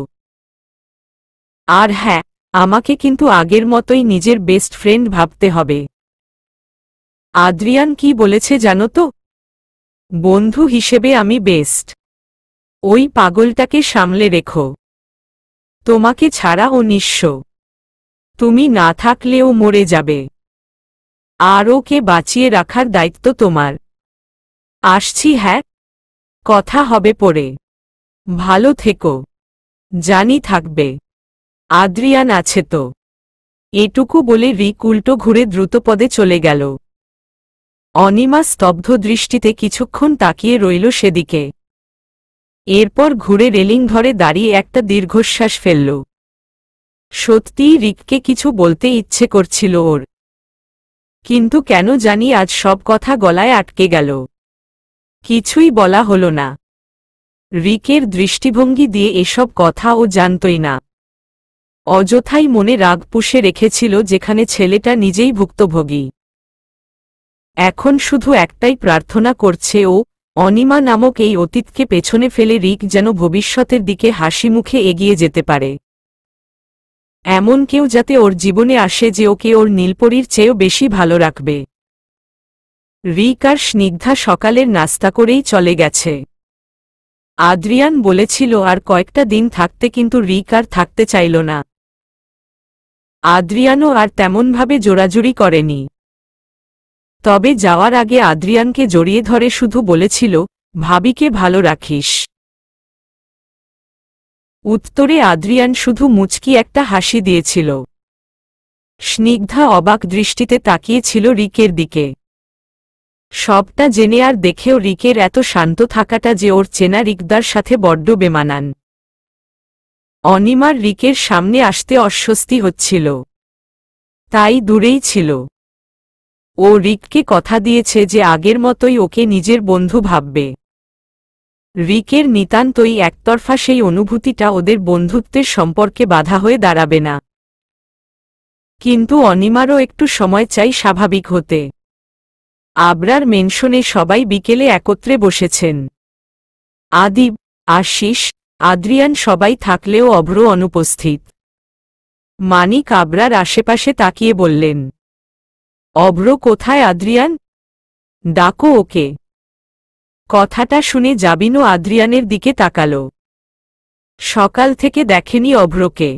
[SPEAKER 1] আর হ্যাঁ, আমাকে কিন্তু আগের মতোই নিজের বেস্ট ফ্রেন্ড ভাবতে হবে। আদ্রিয়ান কি বলেছে জানো তো? বন্ধু হিসেবে আমি বেস্ট। ওই পাগলটাকে সামলে রেখো। তোমাকে ছাড়া ও নিঃস্ব। তুমি না থাকলে ও মরে যাবে। আর ওকে বাঁচিয়ে রাখার দায়িত্ব তোমার। আসছি, হ্যাঁ, কথা হবে পরে। ভালো থেকো। জানি থাকবে। আদ্রিয়ান আছে তো। এটুকু বলে রিক উল্টো ঘুরে দ্রুতপদে চলে গেল। অনিমা স্তব্ধ দৃষ্টিতে কিছুক্ষণ তাকিয়ে রইল সেদিকে। এরপর ঘুরে রেলিং ধরে দাঁড়িয়ে একটা দীর্ঘশ্বাস ফেলল। সত্যিই রিককে কিছু বলতে ইচ্ছে করছিল ওর, কিন্তু কেন জানি আজ সব কথা গলায় আটকে গেল। কিছুই বলা হলো না। রিকের দৃষ্টিভঙ্গি দিয়ে এসব কথা ও জানতই না। অযথাই মনে রাগ পুষে রেখেছিল, যেখানে ছেলেটা নিজেই ভুক্তভোগী। এখন শুধু একটাই প্রার্থনা করছে ও, অনিমা নামক এই অতীতকে পেছনে ফেলে রিক যেন ভবিষ্যতের দিকে হাসি মুখে এগিয়ে যেতে পারে। এমন কেউ যাতে ওর জীবনে আসে যে ওকে ওর নীলপরীর চেয়েও বেশি ভালো রাখবে। রিক আর স্নিগ্ধা সকালের নাস্তা করেই চলে গেছে। আদ্রিয়ান বলেছিল আর কয়েকটা দিন থাকতে, কিন্তু রিক আর থাকতে চাইল না। আদ্রিয়ানও আর তেমনভাবে জোরাজুরি করেনি। তবে যাওয়ার আগে আদ্রিয়ানকে জড়িয়ে ধরে শুধু বলেছিল, ভাবিকে ভালো রাখিস। উত্তরে আদ্রিয়ান শুধু মুচকি একটা হাসি দিয়েছিল। স্নিগ্ধা অবাক দৃষ্টিতে তাকিয়েছিল রিকের দিকে। সবটা জেনে আর দেখেও রিকের এত শান্ত থাকাটা যে ওর চেনা রিকদার সাথে বড্ড বেমানান। অনিমার রিকের সামনে আসতে অস্বস্তি হচ্ছিল, তাই দূরেই ছিল। ও রিককে কথা দিয়েছে যে আগের মতোই ওকে নিজের বন্ধু ভাববে। রিকের নিতান্তই একতরফা সেই অনুভূতিটা ওদের বন্ধুত্বের সম্পর্কে বাধা হয়ে দাঁড়াবে না। কিন্তু অনিমারও একটু সময় চাই স্বাভাবিক হতে। আবরার মেনশনে সবাই বিকেলে একত্রে বসেছেন। আদিব, আশিস, আদ্রিয়ান সবাই থাকলেও অভ্র অনুপস্থিত। মানিক আবরার আশেপাশে তাকিয়ে বললেন, অভ্র কোথায় আদ্রিয়ান? ডাকো ওকে। কথাটা শুনে জাবিনও আদ্রিয়ানের দিকে তাকাল। সকাল থেকে দেখেনি অভ্রকে।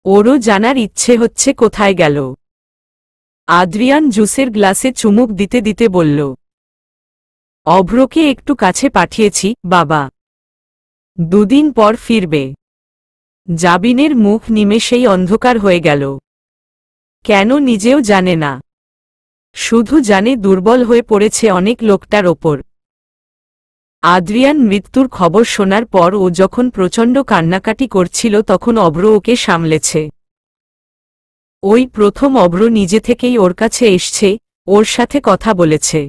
[SPEAKER 1] ওরও জানার ইচ্ছে হচ্ছে কোথায় গেল। আদ্রিয়ান জুসের গ্লাসে চুমুক দিতে দিতে বলল, অভ্রকে একটু কাছে পাঠিয়েছি বাবা, 2 দিন পর ফিরবে। জাবিনের মুখ নিমেষেই অন্ধকার হয়ে গেল। কেন নিজেও জানে না, শুধু জানে দুর্বল হয়ে পড়েছে অনেক লোকটার ওপর। আদ্রিয়ান মৃত্যুর খবর শোনার পর ও যখন প্রচণ্ড কান্নাকাটি করছিল, তখন অভ্র ওকে সামলেছে। ওই প্রথম অভ্র নিজে থেকেই ওর কাছে এসছে, ওর সাথে কথা বলেছে।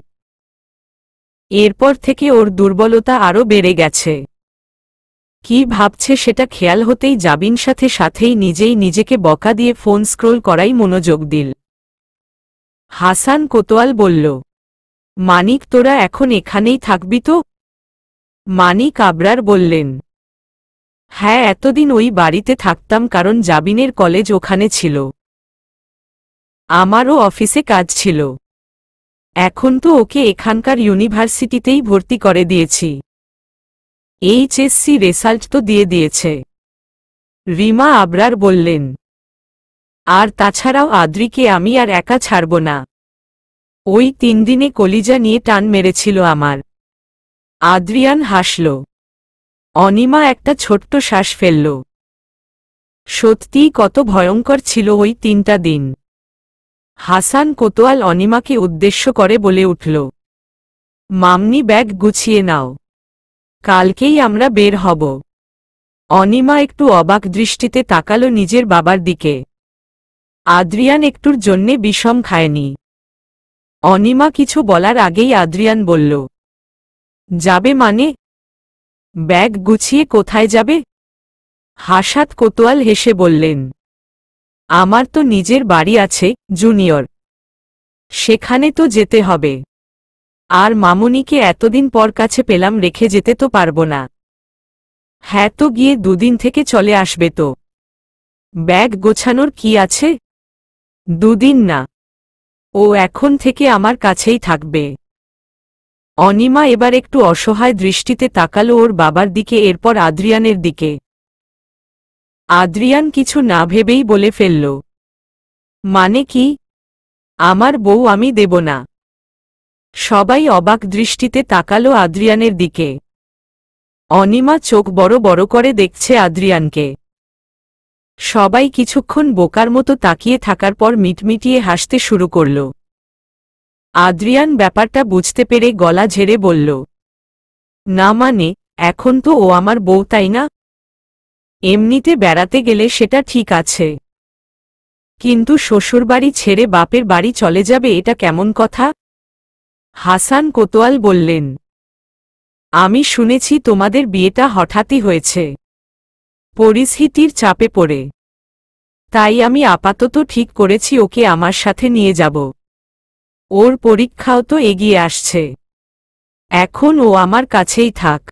[SPEAKER 1] এরপর থেকে ওর দুর্বলতা আরও বেড়ে গেছে। কি ভাবছে সেটা খেয়াল হতেই জাবিন সাথেই নিজেই নিজেকে বকা দিয়ে ফোন স্ক্রোল করাই মনোযোগ দিল। হাসান কোতোয়াল বলল, মানিক তোরা এখন এখানেই থাকবি তো? মানিক আবরার বললেন, হ্যাঁ, এতদিন ওই বাড়িতে থাকতাম কারণ জাবিনের কলেজ ওখানে ছিল। আমারও অফিসে কাজ ছিল। এখন তো ওকে এখানকার ইউনিভার্সিটিতেই ভর্তি করে দিয়েছি। এইচএসসি রেজাল্ট তো দিয়ে দিয়েছে। রিমা আবরার বললেন, আর তাছাড়াও আদ্রিকে আমি আর একা ছাড়ব না। ওই 3 দিনে কলিজা নিয়ে টান মেরেছিল আমার। আদ্রিয়ান হাসল। অনিমা একটা ছোট্ট শ্বাস ফেলল। সত্যিই কত ভয়ঙ্কর ছিল ওই 3টা দিন। হাসান কোতোয়াল অনিমাকে উদ্দেশ্য করে বলে উঠল, মামনি ব্যাগ গুছিয়ে নাও, কালকেই আমরা বের হব। অনিমা একটু অবাক দৃষ্টিতে তাকালো নিজের বাবার দিকে। আদ্রিয়ান একটুর জন্যে বিষম খায়নি। অনিমা কিছু বলার আগেই আদ্রিয়ান বলল, যাবে মানে? ব্যাগ গুছিয়ে কোথায় যাবে? হাসাত কোতোয়াল হেসে বললেন, আমার তো নিজের বাড়ি আছে জুনিয়র, সেখানে তো যেতে হবে। আর মামুনিকে এতদিন পর কাছে পেলাম, রেখে যেতে তো পারব না। হ্যাঁ, তো গিয়ে 2 দিন থেকে চলে আসবে তো। ব্যাগ গোছানোর কি আছে? 2 দিন না, ও এখন থেকে আমার কাছেই থাকবে। অনিমা এবার একটু অসহায় দৃষ্টিতে তাকালো ওর বাবার দিকে, এরপর আদ্রিয়ানের দিকে। আদ্রিয়ান কিছু না ভেবেই বলে ফেলল, মানে কি? আমার বউ আমি দেব না। সবাই অবাক দৃষ্টিতে তাকালো আদ্রিয়ানের দিকে। অনিমা চোখ বড় বড় করে দেখছে আদ্রিয়ানকে। সবাই কিছুক্ষণ বোকার মতো তাকিয়ে থাকার পর মিটমিটিয়ে হাসতে শুরু করল। আদ্রিয়ান ব্যাপারটা বুঝতে পেরে গলা ঝেড়ে বলল, না মানে, এখন তো ও আমার বউ, তাই না? এমনিতে বেড়াতে গেলে সেটা ঠিক আছে, কিন্তু শ্বশুরবাড়ি ছেড়ে বাপের বাড়ি চলে যাবে, এটা কেমন কথা? হাসান কোতোয়াল বললেন, আমি শুনেছি তোমাদের বিয়েটা হঠাৎই হয়েছে, পরিস্থিতির চাপে পড়ে। তাই আমি আপাতত ঠিক করেছি ওকে আমার সাথে নিয়ে যাব। ওর পরীক্ষাও তো এগিয়ে আসছে, এখন ও আমার কাছেই থাক।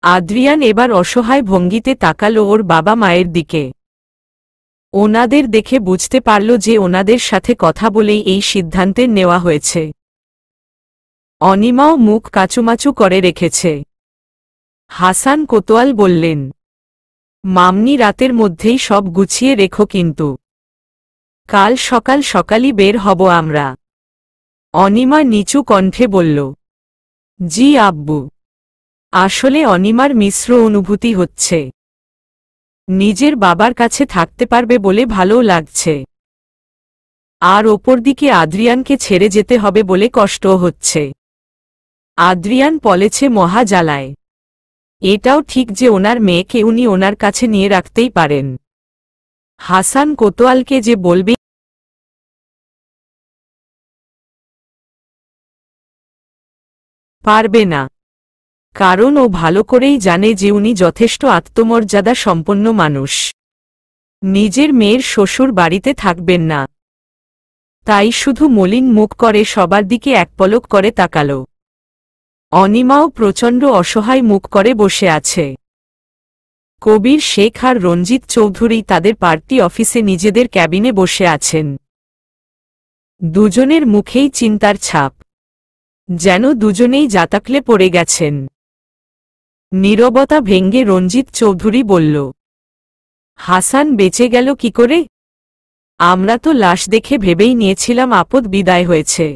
[SPEAKER 1] আদ্রিয়ান এবার অসহায় ভঙ্গিতে তাকালো ওর বাবা মায়ের দিকে। ওনাদের দেখে বুঝতে পারল যে ওনাদের সাথে কথা বলেই এই সিদ্ধান্তের নেওয়া হয়েছে। অনিমাও মুখ কাচুমাচু করে রেখেছে। হাসান কোতোয়াল বললেন, মামনি রাতের মধ্যেই সব গুছিয়ে রেখো, কিন্তু কাল সকাল সকালই বের হব আমরা। অনিমা নিচু কণ্ঠে বলল, জি আব্বু। আসলে অনিমার মিশ্র অনুভূতি হচ্ছে। নিজের বাবার কাছে থাকতে পারবে বলে ভালোও লাগছে, আর ওপরদিকে আদ্রিয়ানকে ছেড়ে যেতে হবে বলে কষ্টও হচ্ছে। আদ্রিয়ান পলেছে মহা জ্বালায়। এটাও ঠিক যে ওনার মেয়েকে উনি ওনার কাছে নিয়ে রাখতেই পারেন। হাসান কোতোয়ালকে যে বলবে পারবে না, কারণ ও ভালো করেই জানে যে উনি যথেষ্ট আত্মমর্যাদা সম্পন্ন মানুষ, নিজের মেয়ের শ্বশুর বাড়িতে থাকবেন না। তাই শুধু মলিন মুখ করে সবার দিকে এক পলক করে তাকাল। অনিমাও প্রচণ্ড অসহায় মুখ করে বসে আছে। কবির শেখ আর রঞ্জিত চৌধুরী তাদের পার্টি অফিসে নিজেদের ক্যাবিনে বসে আছেন। দুজনের মুখেই চিন্তার ছাপ, যেন দুজনেই জাতাকলে পড়ে গেছেন। নীরবতা ভেঙ্গে রঞ্জিত চৌধুরী বলল, হাসান বেঁচে গেল কি করে? আমরা তো লাশ দেখে ভেবেই নিয়েছিলাম আপদ বিদায় হয়েছে,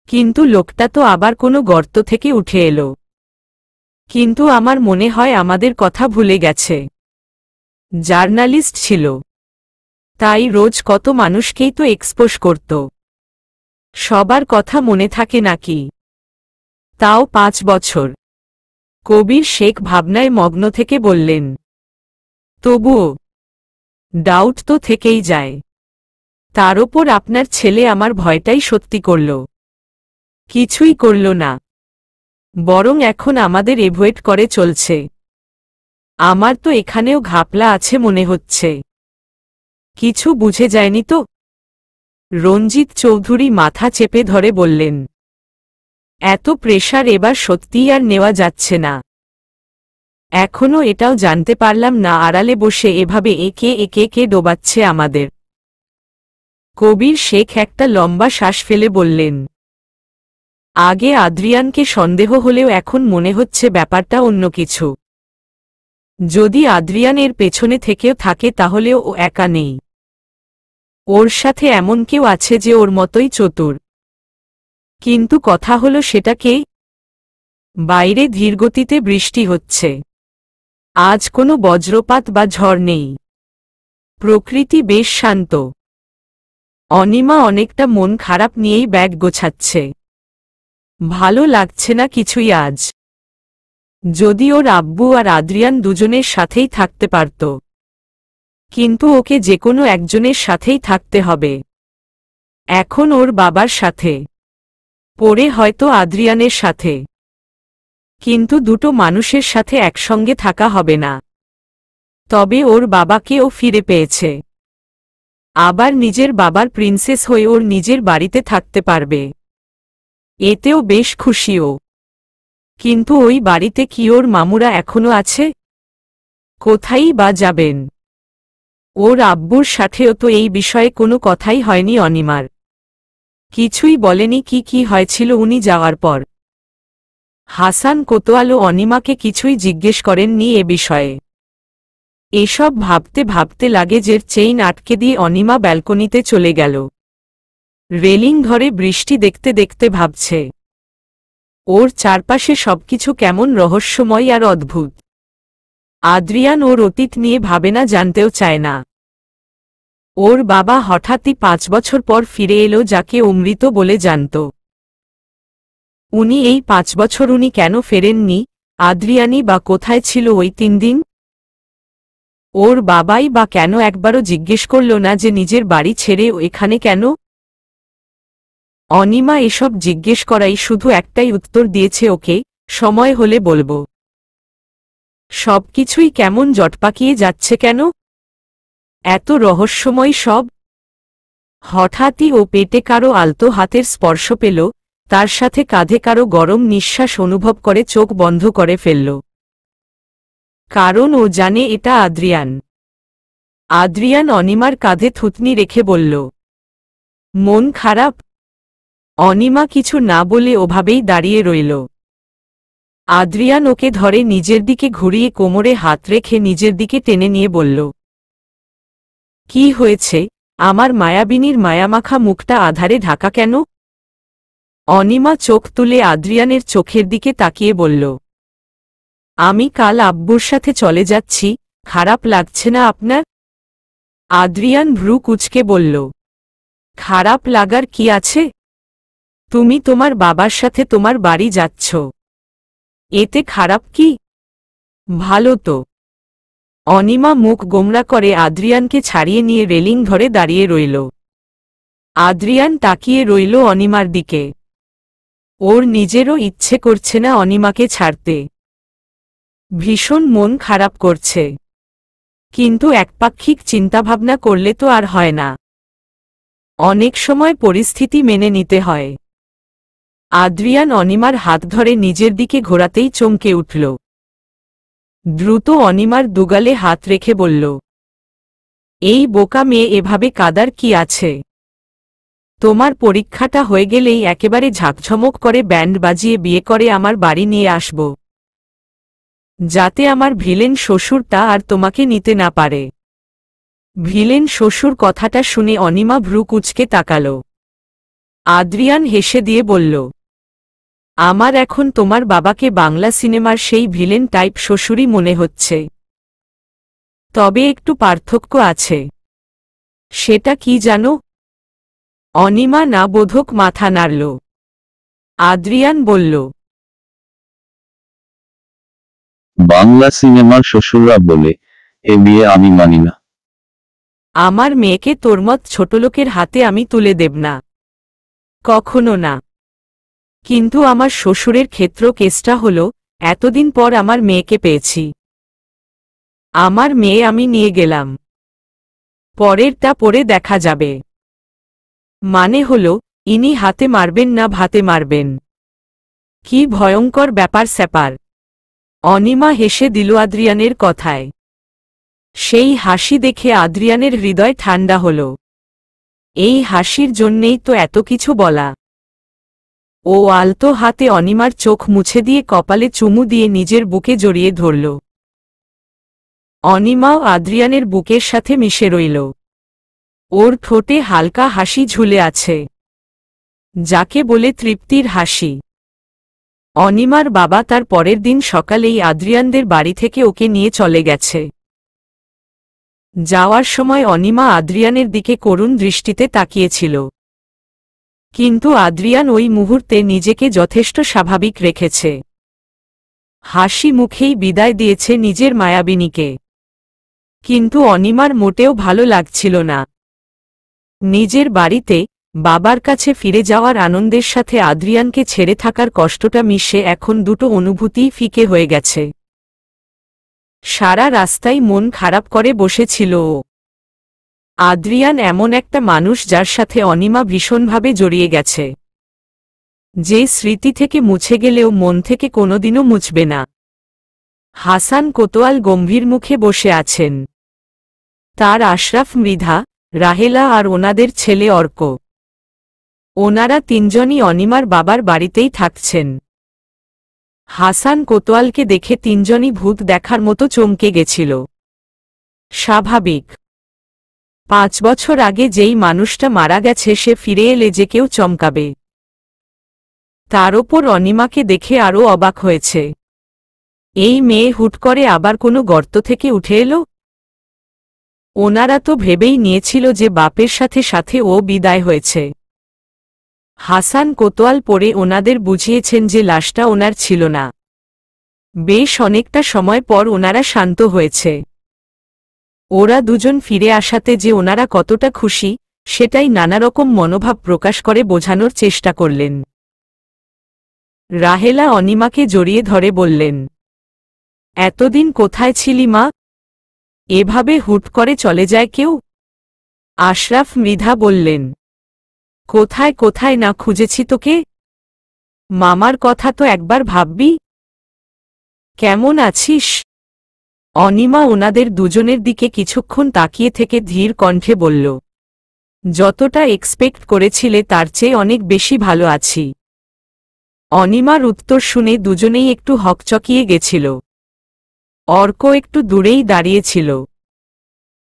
[SPEAKER 1] কিন্তু লোকটা তো আবার কোনো গর্ত থেকে উঠে এলো। কিন্তু আমার মনে হয় আমাদের কথা ভুলে গেছে। জার্নালিস্ট ছিল, তাই রোজ কত মানুষকেই তো এক্সপোজ করত। সবার কথা মনে থাকে নাকি? তাও 5 বছর। কবির শেখ ভাবনায় মগ্ন থেকে বললেন, তবুও ডাউট তো থেকেই যায়। তার ওপর আপনার ছেলে আমার ভয়টাই সত্যি করল। কিছুই করল না, বরং এখন আমাদের এভয়েড করে চলছে। আমার তো এখানেও ঘাপলা আছে মনে হচ্ছে। কিছু বুঝে যায়নি তো? রঞ্জিত চৌধুরী মাথা চেপে ধরে বললেন, এত প্রেশার এবার সত্যিই আর নেওয়া যাচ্ছে না। এখনো এটাও জানতে পারলাম না আড়ালে বসে এভাবে একে একে ডোবাচ্ছে আমাদের। কবির শেখ একটা লম্বা শ্বাস ফেলে বললেন, আগে আদ্রিয়ানকে সন্দেহ হলেও এখন মনে হচ্ছে ব্যাপারটা অন্য কিছু। যদি আদ্রিয়ানের পেছনে থেকেও থাকে তাহলেও ও একা নেই। ওর সাথে এমন কেউ আছে যে ওর মতোই চতুর। কিন্তু কথা হলো সেটা কে? বাইরে ধীরগতিতে বৃষ্টি হচ্ছে। আজ কোনো বজ্রপাত বা ঝড় নেই। প্রকৃতি বেশ শান্ত। অনিমা অনেকটা মন খারাপ নিয়েই ব্যাগ গোছাচ্ছে। ভালো লাগছে না কিছুই আজ। যদি ওর আব্বু আর আদ্রিয়ান দুজনের সাথেই থাকতে পারত, কিন্তু ওকে যে কোনো একজনের সাথেই থাকতে হবে। এখন ওর বাবার সাথে, পরে হয়তো আদ্রিয়ানের সাথে, কিন্তু দুটো মানুষের সাথে একসঙ্গে থাকা হবে না। তবে ওর বাবাকে ও ফিরে পেয়েছে। আবার নিজের বাবার প্রিন্সেস হয়ে ওর নিজের বাড়িতে থাকতে পারবে। এতেও বেশ খুশি ও। কিন্তু ওই বাড়িতে কি ওর মামুরা এখনো আছে? কোথায় বা যাবেন? ওর আব্বুর সাথেও তো এই বিষয়ে কোনো কথাই হয়নি অনিমার। কিছুই বলেনি কি হয়েছিল উনি যাওয়ার পর। হাসান কোতোয়ালও অনিমাকে কিছুই জিজ্ঞেস করেননি এ বিষয়ে। এসব ভাবতে ভাবতে লাগেজের চেইন আটকে দিয়ে অনিমা ব্যালকনিতে চলে গেল। রেলিং ধরে বৃষ্টি দেখতে দেখতে ভাবছে, ওর চারপাশে সবকিছু কেমন রহস্যময় আর অদ্ভুত। আদ্রিয়ান ওর অতীত নিয়ে ভাবে না, জানতেও চায় না। ওর বাবা হঠাৎই 5 বছর পর ফিরে এলো, যাকে অমৃত বলে জানত। উনি এই 5 বছর উনি কেন ফেরেননি? আদ্রিয়ানই বা কোথায় ছিল ওই 3 দিন? ওর বাবাই বা কেন একবারও জিজ্ঞেস করল না যে নিজের বাড়ি ছেড়ে এখানে কেন? অনিমা এসব জিজ্ঞেস করাই শুধু একটাই উত্তর দিয়েছে, ওকে, সময় হলে বলবো। সবকিছুই কেমন জটপাকিয়ে যাচ্ছে কেন? এত রহস্যময় সব। হঠাৎই ও পেটে কারো আলতো হাতের স্পর্শ পেল, তার সাথে কাঁধে কারো গরম নিঃশ্বাস অনুভব করে চোখ বন্ধ করে ফেলল। কারণ ও জানে এটা আদ্রিয়ান। আদ্রিয়ান অনিমার কাঁধে থুতনি রেখে বলল, মন খারাপ? অনিমা কিছু না বলে ওভাবেই দাঁড়িয়ে রইল। আদ্রিয়ান ওকে ধরে নিজের দিকে ঘুরিয়ে কোমরে হাত রেখে নিজের দিকে টেনে নিয়ে বলল, কি হয়েছে? আমার মায়াবিনীর মায়ামাখা মুখটা আধারে ঢাকা কেন? অনিমা চোখ তুলে আদ্রিয়ানের চোখের দিকে তাকিয়ে বলল, আমি কাল আব্বুর সাথে চলে যাচ্ছি, খারাপ লাগছে না আপনার? আদ্রিয়ান ভ্রু কুঁচকে বলল, খারাপ লাগার কি আছে? তুমি তোমার বাবার সাথে তোমার বাড়ি যাচ্ছ, এতে খারাপ কি? ভালো তো। অনিমা মুখ গোমরা করে আদ্রিয়ানকে ছাড়িয়ে নিয়ে রেলিং ধরে দাঁড়িয়ে রইল। আদ্রিয়ান তাকিয়ে রইল অনিমার দিকে। ওর নিজেরও ইচ্ছে করছে না অনিমাকে ছাড়তে। ভীষণ মন খারাপ করছে, কিন্তু একপাক্ষিক চিন্তাভাবনা করলে তো আর হয় না। অনেক সময় পরিস্থিতি মেনে নিতে হয়। আদ্রিয়ান অনিমার হাত ধরে নিজের দিকে ঘোরাতেই চমকে উঠল। দ্রুত অনিমার দুগালে হাত রেখে বলল, এই বোকা মেয়ে, এভাবে কাদার কি আছে? তোমার পরীক্ষাটা হয়ে গেলেই একেবারে ঝাঁকঝমক করে ব্যান্ড বাজিয়ে বিয়ে করে আমার বাড়ি নিয়ে আসব, যাতে আমার ভিলেন শ্বশুরটা আর তোমাকে নিতে না পারে। ভিলেন শ্বশুর কথাটা শুনে অনিমা ভ্রু কুঁচকে তাকাল। আদ্রিয়ান হেসে দিয়ে বলল, আমার এখন তোমার বাবাকে বাংলা সিনেমার সেই ভিলেন টাইপ শ্বশুরই মনে হচ্ছে। তবে একটু পার্থক্য আছে। সেটা কি জানো? অনিমা না বোধক মাথা নাড়ল। আদ্রিয়ান বলল,
[SPEAKER 2] বাংলা সিনেমার শ্বশুররা বলে, এ বিয়ে আমি মানি না।
[SPEAKER 1] আমার মেয়েকে তোর মত ছোটলোকের হাতে আমি তুলে দেব না, কখনো না। কিন্তু আমার শ্বশুরের ক্ষেত্র কেসটা হলো, এতদিন পর আমার মেয়েকে পেয়েছি। আমার মেয়ে আমি নিয়ে গেলাম, পরেরটা পরে দেখা যাবে। মানে হলো, ইনি হাতে মারবেন না ভাতে মারবেন। কি ভয়ঙ্কর ব্যাপার স্যাপার। অনিমা হেসে দিল আদ্রিয়ানের কথায়। সেই হাসি দেখে আদ্রিয়ানের হৃদয় ঠান্ডা হল। এই হাসির জন্যেই তো এত কিছু বলা। ও আলতো হাতে অনিমার চোখ মুছে দিয়ে কপালে চুমু দিয়ে নিজের বুকে জড়িয়ে ধরল। অনিমাও আদ্রিয়ানের বুকের সাথে মিশে রইল। ওর ঠোঁটে হালকা হাসি ঝুলে আছে, যাকে বলে তৃপ্তির হাসি। অনিমার বাবা তার পরের দিন সকালেই আদ্রিয়ানদের বাড়ি থেকে ওকে নিয়ে চলে গেছে। যাওয়ার সময় অনিমা আদ্রিয়ানের দিকে করুণ দৃষ্টিতে তাকিয়েছিল, কিন্তু আদ্রিয়ান ওই মুহূর্তে নিজেকে যথেষ্ট স্বাভাবিক রেখেছে। হাসি মুখেই বিদায় দিয়েছে নিজের মায়াবিনীকে। কিন্তু অনিমার মোটেও ভালো লাগছিল না। নিজের বাড়িতে বাবার কাছে ফিরে যাওয়ার আনন্দের সাথে আদ্রিয়ানকে ছেড়ে থাকার কষ্টটা মিশে এখন দুটো অনুভূতিই ফিকে হয়ে গেছে। সারা রাস্তায় মন খারাপ করে বসেছিল ও। আদ্রিয়ান এমন একটা মানুষ যার সাথে অনিমা ভীষণভাবে জড়িয়ে গেছে, যে স্মৃতি থেকে মুছে গেলেও মন থেকে কোনোদিনও মুছবে না। হাসান কোতোয়াল গম্ভীর মুখে বসে আছেন। তার আশরাফ, মৃধা, রাহেলা আর ওনাদের ছেলে অর্ক, ওনারা তিনজনই অনিমার বাবার বাড়িতেই থাকছেন। হাসান কোতোয়ালকে দেখে তিনজনই ভূত দেখার মতো চমকে গেছিল। স্বাভাবিক, 5 বছর আগে যেই মানুষটা মারা গেছে সে ফিরে এলে যে কেউ চমকাবে। তার ওপর অনিমাকে দেখে আরও অবাক হয়েছে। এই মেয়ে হুট করে আবার কোনো গর্ত থেকে উঠে এলো। ওনারা তো ভেবেই নিয়েছিল যে বাপের সাথে সাথে ও বিদায় হয়েছে। হাসান কোতোয়াল পরে ওনাদের বুঝিয়েছেন যে লাশটা ওনার ছিল না। বেশ অনেকটা সময় পর ওনারা শান্ত হয়েছে। ওরা দুজন ফিরে আসাতে যে ওনারা কতটা খুশি সেটাই নানারকম মনোভাব প্রকাশ করে বোঝানোর চেষ্টা করলেন। রাহেলা অনিমাকে জড়িয়ে ধরে বললেন, এতদিন কোথায় ছিলি মা? এভাবে হুট করে চলে যায় কেউ? আশরাফ মৃধা বললেন, কোথায় কোথায় না খুঁজেছি তোকে। মামার কথা তো একবার ভাববি। কেমন আছিস? অনিমা ওনাদের দুজনের দিকে কিছুক্ষণ তাকিয়ে থেকে ধীর কণ্ঠে বলল, যতটা এক্সপেক্ট করেছিলে তার চেয়ে অনেক বেশি ভালো আছি। অনিমার উত্তর শুনে দুজনেই একটু হকচকিয়ে গেছিল। অর্ক একটু দূরেই দাঁড়িয়েছিল।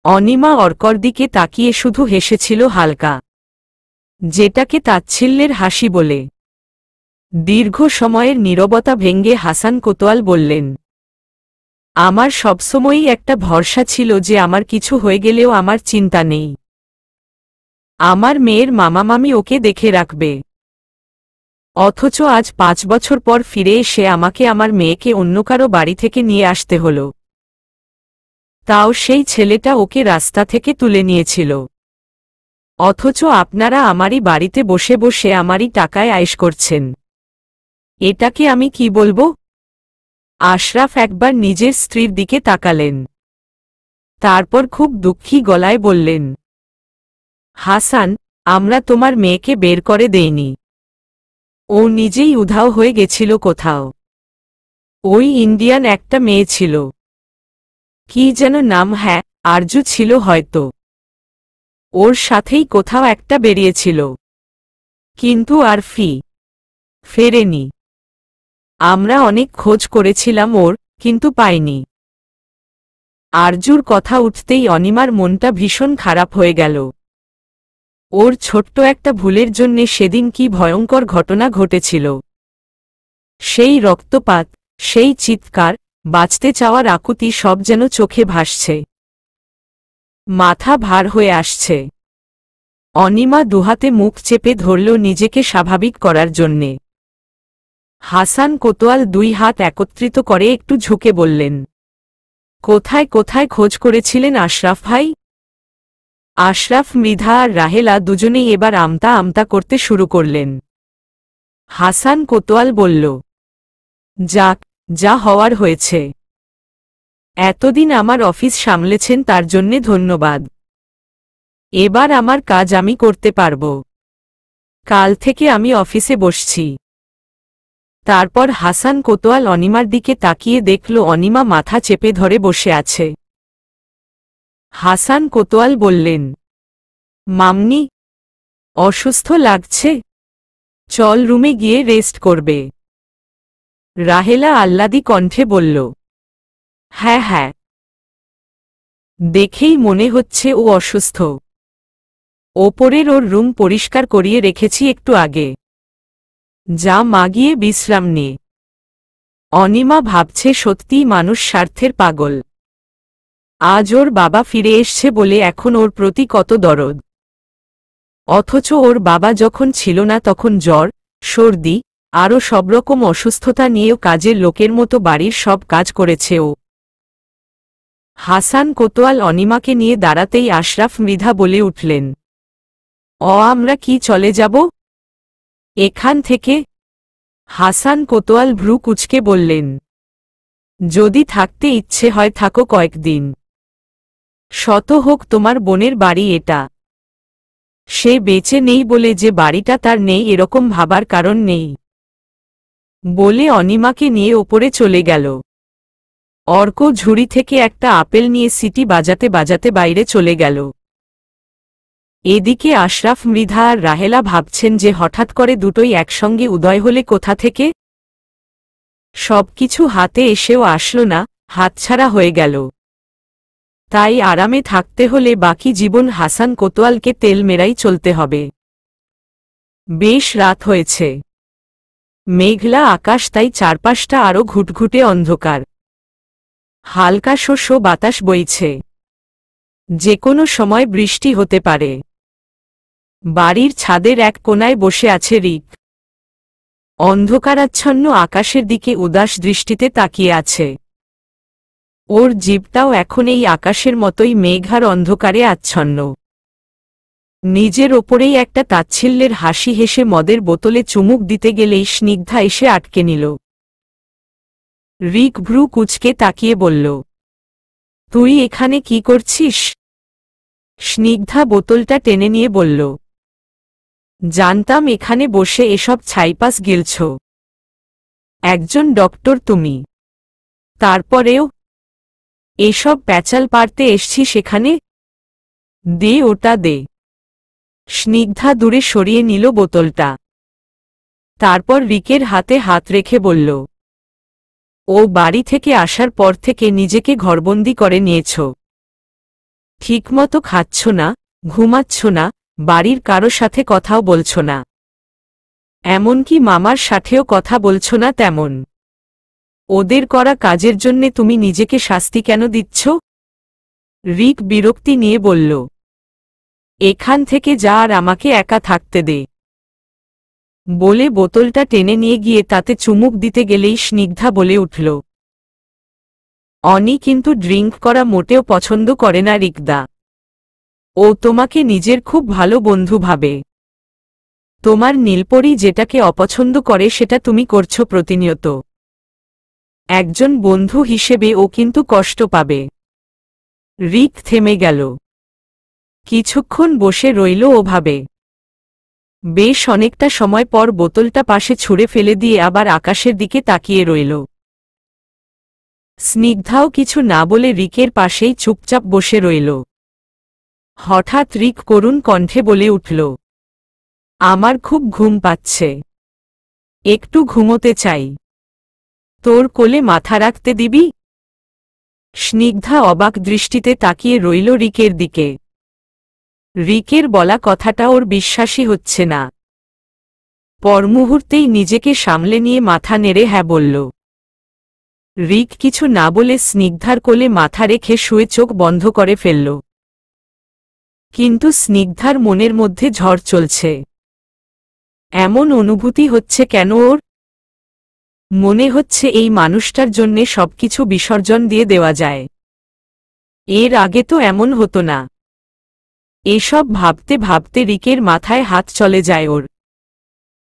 [SPEAKER 1] অনিমা অর্কর দিকে তাকিয়ে শুধু হেসেছিল হালকা, যেটাকে তাচ্ছিল্যের হাসি বলে। দীর্ঘ সময়ের নীরবতা ভেঙে হাসান কোতোয়াল বললেন, আমার সবসময়ই একটা ভরসা ছিল যে আমার কিছু হয়ে গেলেও আমার চিন্তা নেই। আমার মেয়ের মামামামি ওকে দেখে রাখবে। অথচ আজ 5 বছর পর ফিরে এসে আমাকে আমার মেয়েকে অন্য কারো বাড়ি থেকে নিয়ে আসতে হল। তাও সেই ছেলেটা ওকে রাস্তা থেকে তুলে নিয়েছিল। অথচ আপনারা আমারই বাড়িতে বসে বসে আমারই টাকায় আয়েশ করছেন। এটাকে আমি কি বলবো? আশরাফ একবার নিজের স্ত্রীর দিকে তাকালেন। তারপর খুব দুঃখী গলায় বললেন, হাসান, আমরা তোমার মেয়েকে বের করে দেইনি। ও নিজেই উধাও হয়ে গেছিল কোথাও। ওই ইন্ডিয়ান একটা মেয়ে ছিল, কি যেন নাম, হ্যাঁ আরজু ছিল হয়তো। ওর সাথেই কোথাও একটা বেরিয়েছিল, কিন্তু আর ফেরেনি। আমরা অনেক খোঁজ করেছিলাম ওর, কিন্তু পাইনি। আরজুর কথা উঠতেই অনিমার মনটা ভীষণ খারাপ হয়ে গেল। ওর ছোট্ট একটা ভুলের জন্যে সেদিন কি ভয়ঙ্কর ঘটনা ঘটেছিল। সেই রক্তপাত, সেই চিৎকার, বাঁচতে চাওয়ার আকুতি সব যেন চোখে ভাসছে। মাথা ভার হয়ে আসছে। অনিমা দুহাতে মুখ চেপে ধরল নিজেকে স্বাভাবিক করার জন্যে। হাসান কোতোয়াল 2 হাত একত্রিত করে একটু ঝুঁকে বললেন, কোথায় কোথায় খোঁজ করেছিলেন আশরাফ ভাই? আশরাফ মৃধা আর রাহেলা দুজনেই এবার আমতা আমতা করতে শুরু করলেন। হাসান কোতোয়াল বলল, যাক, যা হওয়ার হয়েছে। এতদিন আমার অফিস সামলেছেন তার জন্যে ধন্যবাদ। এবার আমার কাজ আমি করতে পারব। কাল থেকে আমি অফিসে বসছি। তারপর হাসান কোতোয়াল অনিমার দিকে তাকিয়ে দেখল অনিমা মাথা চেপে ধরে বসে আছে। হাসান কোতোয়াল বললেন, মামনি, অসুস্থ লাগছে? চল রুমে গিয়ে রেস্ট করবে। রাহেলা আহ্লাদি কণ্ঠে বলল, হ্যাঁ হ্যাঁ, দেখেই মনে হচ্ছে ও অসুস্থ। ওপরের ওর রুম পরিষ্কার করিয়ে রেখেছি একটু আগে। যা মা গিয়ে বিশ্রাম নে। অনিমা ভাবছে সত্যিই মানুষ স্বার্থের পাগল। আজ ওর বাবা ফিরে এসছে বলে এখন ওর প্রতি কত দরদ। অথচ ওর বাবা যখন ছিল না তখন জ্বর, সর্দি, আরও সবরকম অসুস্থতা নিয়েও কাজের লোকের মতো বাড়ির সব কাজ করেছে ও। হাসান কোতোয়াল অনিমাকে নিয়ে দাঁড়াতেই আশরাফ মৃধা বলে উঠলেন, আমরা কি চলে যাব এখান থেকে? হাসান কোতোয়াল ভ্রু কুঁচকে বললেন, যদি থাকতে ইচ্ছে হয় থাকো কয়েকদিন। শত হোক তোমার বোনের বাড়ি এটা। সে বেঁচে নেই বলে যে বাড়িটা তার নেই এরকম ভাবার কারণ নেই। বলে অনিমাকে নিয়ে ওপরে চলে গেল। অর্ক ঝুড়ি থেকে একটা আপেল নিয়ে সিটি বাজাতে বাজাতে বাইরে চলে গেল। এদিকে আশরাফ মৃধা আর রাহেলা ভাবছেন যে হঠাৎ করে দুটোই একসঙ্গে উদয় হলে কোথা থেকে। সবকিছু হাতে এসেও আসলো না, হাতছাড়া হয়ে গেল। তাই আরামে থাকতে হলে বাকি জীবন হাসান কোতোয়ালকে তেল মেরাই চলতে হবে। বেশ রাত হয়েছে। মেঘলা আকাশ, তাই চারপাশটা আরো ঘুটঘুটে অন্ধকার। হালকা শস্য বাতাস বইছে, যে কোনো সময় বৃষ্টি হতে পারে। বাড়ির ছাদের এক কোণায় বসে আছে রিক। অন্ধকারাচ্ছন্ন আকাশের দিকে উদাস দৃষ্টিতে তাকিয়ে আছে। ওর জীবটাও এখন এই আকাশের মতোই মেঘার অন্ধকারে আচ্ছন্ন। নিজের ওপরেই একটা তাচ্ছিল্যের হাসি হেসে মদের বোতলে চুমুক দিতে গেলেই স্নিগ্ধা এসে আটকে নিল। রিক ভ্রু কুঁচকে তাকিয়ে বলল, তুই এখানে কি করছিস? স্নিগ্ধা বোতলটা টেনে নিয়ে বলল, জানতাম এখানে বসে এসব ছাইপাস গিলছ। একজন ডক্টর তুমি, তারপরেও এসব প্যাচাল পারতে এসছি সেখানে? দে ওটা দে। স্নিগ্ধা দূরে সরিয়ে নিল বোতলটা। তারপর রিকের হাতে হাত রেখে বলল, ও বাড়ি থেকে আসার পর থেকে নিজেকে ঘরবন্দি করে নিয়েছ। ঠিকমতো খাচ্ছ না, ঘুমাচ্ছ না, বাড়ির কারো সাথে কথাও বলছ না, এমনকি মামার সাথেও কথা বলছ না তেমন। ওদের করা কাজের জন্যে তুমি নিজেকে শাস্তি কেন দিচ্ছ? রিক বিরক্তি নিয়ে বলল, এখান থেকে যা আর আমাকে একা থাকতে দে। বলে বোতলটা টেনে নিয়ে গিয়ে তাতে চুমুক দিতে গেলেই স্নিগ্ধা বলে উঠল, অনি কিন্তু ড্রিঙ্ক করা মোটেও পছন্দ করে না রিকদা। ও তোমাকে নিজের খুব ভালো বন্ধু ভাবে। তোমার নীলপরি যেটাকে অপছন্দ করে সেটা তুমি করছো প্রতিনিয়ত। একজন বন্ধু হিসেবে ও কিন্তু কষ্ট পাবে। রিক থেমে গেল। কিছুক্ষণ বসে রইল ওভাবে। বেশ অনেকটা সময় পর বোতলটা পাশে ছুঁড়ে ফেলে দিয়ে আবার আকাশের দিকে তাকিয়ে রইল। স্নিগ্ধাও কিছু না বলে রিকের পাশেই চুপচাপ বসে রইল। হঠাৎ রিক করুণ কণ্ঠে বলে উঠল, আমার খুব ঘুম পাচ্ছে, একটু ঘুমোতে চাই। তোর কোলে মাথা রাখতে দিবি? স্নিগ্ধা অবাক দৃষ্টিতে তাকিয়ে রইল রিকের দিকে। রিকের বলা কথাটা ওর বিশ্বাসই হচ্ছে না। পরমুহূর্তেই নিজেকে সামলে নিয়ে মাথা নেড়ে হ্যাঁ বলল। রিক কিছু না বলে স্নিগ্ধার কোলে মাথা রেখে শুয়ে চোখ বন্ধ করে ফেলল। কিন্তু স্নিগ্ধার মনের মধ্যে ঝড় চলছে। এমন অনুভূতি হচ্ছে কেন ওর? মনে হচ্ছে এই মানুষটার জন্যে সবকিছু বিসর্জন দিয়ে দেওয়া যায়। এর আগে তো এমন হতো না। এসব ভাবতে ভাবতে রিকের মাথায় হাত চলে যায় ওর।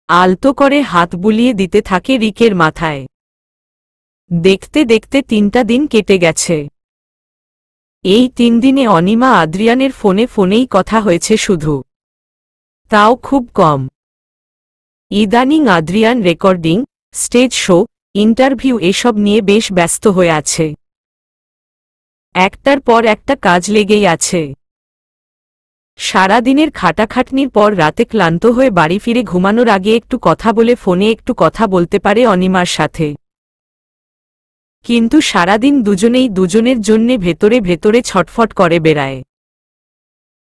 [SPEAKER 1] আলতো করে হাত বুলিয়ে দিতে থাকে রিকের মাথায়। দেখতে দেখতে 3টা দিন কেটে গেছে। এই 3 দিনে অনিমা আদ্রিয়ানের ফোনেই কথা হয়েছে শুধু, তাও খুব কম। ইদানিং Adrian recording, stage show, interview এসব নিয়ে বেশ ব্যস্ত হয়ে আছে। একটার পর একটা কাজ লেগেই আছে। সারাদিনের খাটাখাটনির পর রাতে ক্লান্ত হয়ে বাড়ি ফিরে ঘুমানোর আগে একটু কথা বলে ফোনে একটু কথা বলতে পারে অনিমার সাথে। কিন্তু সারাদিন দুজনেই দুজনের জন্যে ভেতরে ভেতরে ছটফট করে বেড়ায়।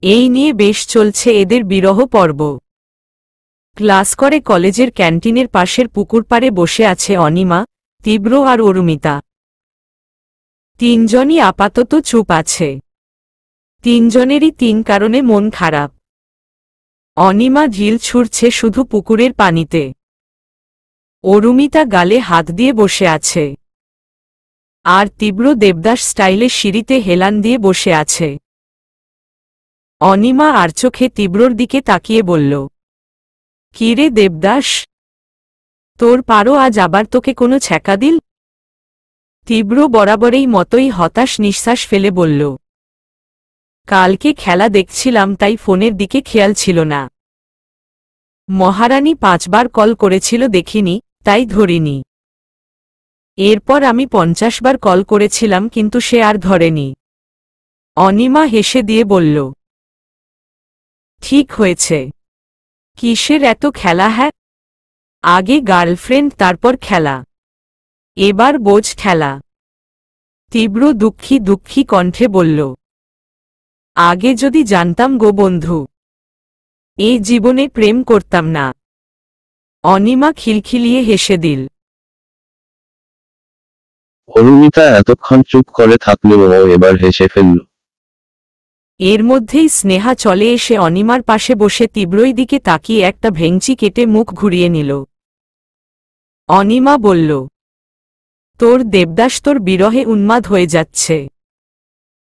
[SPEAKER 1] এই নিয়ে বেশ চলছে এদের বিরহ পর্ব। ক্লাস করে কলেজের ক্যান্টিনের পাশের পুকুর পাড়ে বসে আছে অনিমা, তীব্র আর অরুমিতা। 3 জনই আপাতত চুপ আছে। 3 জনেরই 3 কারণে মন খারাপ। অনিমা ঢিল ছুঁড়ছে শুধু পুকুরের পানিতে। অরুমিতা গালে হাত দিয়ে বসে আছে। আর তীব্র দেবদাস স্টাইলে সিঁড়িতে হেলান দিয়ে বসে আছে। অনিমা আর চোখে তীব্রর দিকে তাকিয়ে বলল, কি রে দেবদাস, তোর পারো আজ আবার তোকে কোনো ছ্যাঁকা দিল? তীব্র বরাবরেই মতোই হতাশ নিঃশ্বাস ফেলে বলল, কালকে খেলা দেখছিলাম তাই ফোনের দিকে খেয়াল ছিল না। মহারানী 5 বার কল করেছিল দেখিনি, তাই ধরিনি। এরপর আমি 50 বার কল করেছিলাম কিন্তু সে আর ধরেনি। অনিমা হেসে দিয়ে বলল, ঠিক হয়েছে। কিসের এত খেলা? হ্যাঁ, আগে গার্লফ্রেন্ড তারপর খেলা, এবার বোঝ ঠেলা। তীব্র দুঃখী দুঃখী কণ্ঠে বলল, আগে যদি জানতাম গো বন্ধু, এই জীবনে প্রেম করতাম না। অনিমা খিলখিলিয়ে হেসে দিল।
[SPEAKER 2] অরুণিতা এতক্ষণ চুপ করে থাকলেও ও এবার হেসে ফেলল।
[SPEAKER 1] এর মধ্যেই স্নেহা চলে এসে অনিমার পাশে বসে তীব্রই দিকে তাকিয়ে একটা ভেঙচি কেটে মুখ ঘুরিয়ে নিল। অনিমা বলল, তোর দেবদাস তোর বিরহে উন্মাদ হয়ে যাচ্ছে।